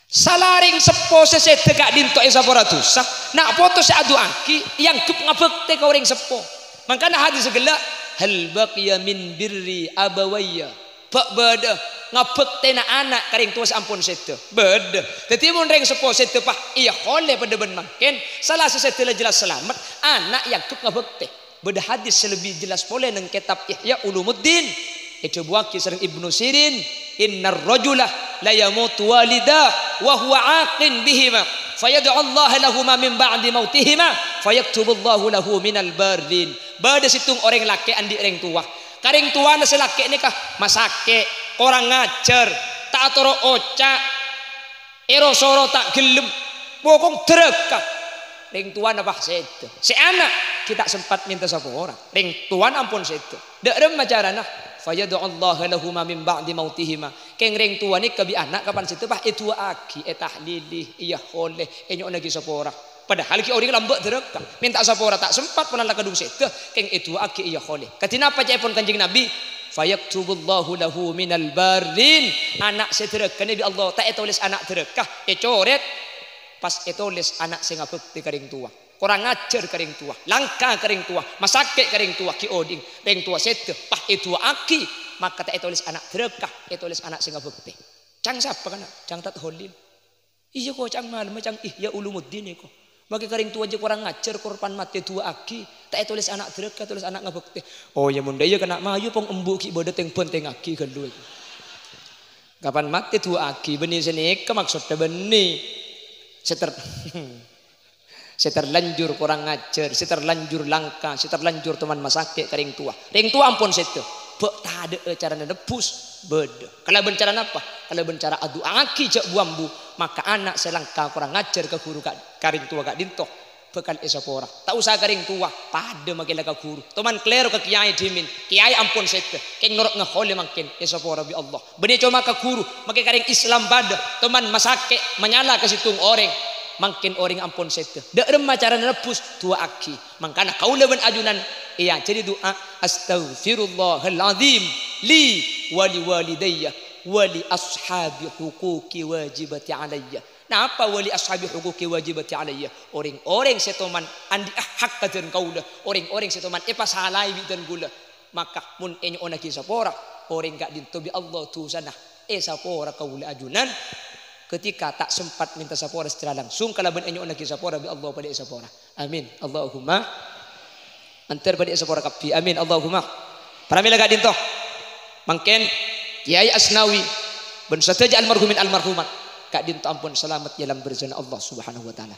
salaring sepo sesete gak dinto sapora tusa nak foto se adu angki yang kep ngabekte ka orang sepo makanya hadis segala hal baqiya min birri abawayya bak beda ngabekte na anak karing tua ampun sete beda dadi mun ring sepo sete pah iya khole pada ben makin salah sesete jelas selamat anak yang kep ngabekte beda hadis lebih jelas boleh nang kitab Ihya Ulumuddin itu buaki sering Ibnu Sirin innar rajula la yamutu walida wa huwa aqin bihima fayad'u Allah lahuma min ba'di mautihima fayaktubu Allah lahu minal barin bade situng orang laki andi orang tua karing tua na si laki ni kah masake orang ngajar tak atoro oca erosoro tak gelem Bokong terekah. Ring tuan apa setu. Si anak kita sempat minta sapa orang. Ring tuan ampun setu. Dak rem macarana. Fayadu Allah lahuma min ba'di mautihima. Keng ring tuan ni kabi anak kapan situ bah itu aki tahlili iya oleh enyo lagi sapa orang. Padahal ki orang lambek terekah. Minta sapa orang tak sempat pun la kadung setu. Keng itu aki iya oleh. Katina apa pun kanjeng Nabi fayaktubullahu lahu minal barin. Anak seterekah Nabi Allah tak tulis anak terekah coret pas tulis anak sing ngabekti karing tua. Kurang ngajar karing tua, langka karing tua, masake karing tua ki oding, ring tua sete, pah itu aki, maka tak tulis anak terekah, tulis anak sing ngabekti. Cang siapa kana? Cang tat holil. Iya kok cang malam cang Ihya Ulumuddin kok. Bagi karing tua aja kurang ngajar korban mati tua aki, tak tulis anak terekah, tulis anak ngabekti. Oh ya munda ya kena mayu pong embu ki bodo teng penteng aki kedua. Kapan mati tua aki benih sini ke maksudnya benih. Seterlanjur kurang ngajar, seterlanjur langka, seterlanjur teman masake karing tua. Ring tua ampun setu. Bek tade cara nebus beda. Kalau bencara apa? Kalau bencara adu aki jak buambu, maka anak selangka kurang ngajar ke guru karing tua gak dintoh. Bekal esapora. Tak usah karing tua, pada makin ka guru. Teman klero ke kiai dimin. Kiai ampun setu. Keng norok ngehole makin esapora bi Allah. Benih cuma ke guru, makin karing Islam pada. Teman masake menyala ke situng orang. Makin orang ampun setu. Dak remah cara nebus tua aki. Mangkana kaula ben ajunan iya jadi doa astaghfirullahal azim li wa li walidayya wa li ashabi huquqi wajibati alayya. Nah apa wali ashabi huquqi wajibati alayya? Orang-orang setoman andi hak kaden kaula, orang-orang setoman pasalai bidan gula. Maka mun enyo onaki sapora, orang gak dintobi Allah tu sana. Sapora kaula ajunan ketika tak sempat minta sapora secara langsung kalau ben enyo onaki sapora bi Allah pada sapora. Amin. Allahumma antar pada sapora kapi. Amin. Allahumma. Pramila gak dinto. Mangken Kiai Asnawi ben sateja almarhumin almarhumat kak dinto ampun selamat dalam berzina Allah Subhanahu wa taala.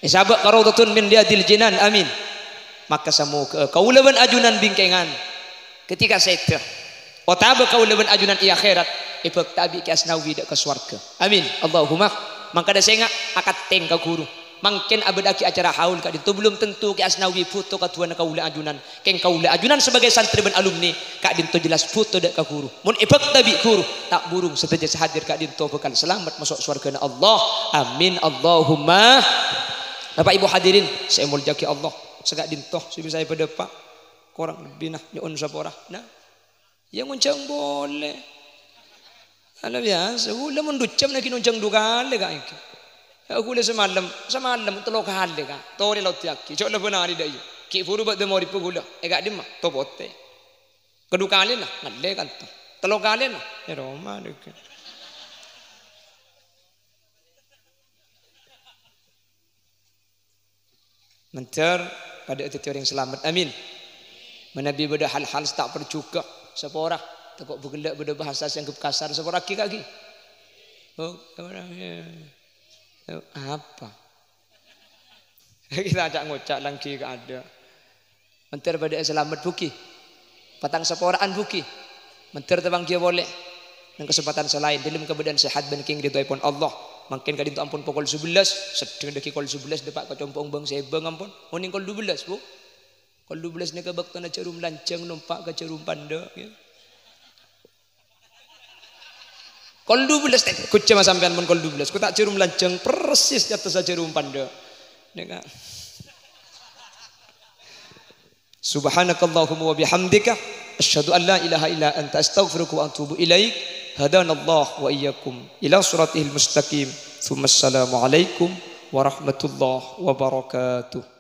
Isabak qaraudatun min liadil jinan. Amin. Maka samu kaula ben ajunan bingkengan ketika saya otaba kaula ben ajunan i akhirat ibak tabi ki Asnawi dak ke swarga. Amin. Allahumma. Mangka da senga akad teng ka guru. Mangken abadaki acara haul kak dinto belum tentu ki Asnawi foto ka tuan kaula ajunan. Keng kaula ajunan sebagai santri ben alumni kak dinto jelas foto dak ka guru. Mun ibak tabi guru tak burung seteja hadir kak dinto bekal selamat masuk surga Allah. Amin. Allahumma. Bapak Ibu hadirin saya muljaki Allah segak dinto saya pada pak korang lebih nah nyon sapora nah yang nguncang boleh ala biasa ulah menducam nak nuncang dugale ka iki aku le semalam telok hale ka tore laut yakki cok le benari dai ki furu bad mori pugula gak dimma to botte kedua kali nah ngalle kan telok kali nah ya Roma dek mencer pada itu orang selamat. Amin. Menabi beda hal-hal tak percuka sepora tekok begelak beda bahasa yang kasar sepora kaki. Oh, apa? Kita ajak ngocak langki ke ada. Menter pada selamat buki. Patang seporaan buki. Menter tebang dia boleh. Dan kesempatan selain dalam keadaan sehat ben king ridho pun Allah. Makin kadin tu ampun pukul 11 sedeng deki kol 11 depak kacompong bang sebeng ampun moning kol 12 bu kol 12 ni kabak tanah cerum lancang numpak ke cerum panda ya. Kol 12 kucing mas sampean pun kol 12 ku tak cerum lancang persis di atas cerum panda ya. Subhanakallahumma wa bihamdika asyhadu an la ilaha illa anta astaghfiruka wa atubu ilaik. Hadanallah wa iyyakum ila siratil mustaqim. Tsumma assalamu alaikum warahmatullahi wabarakatuh.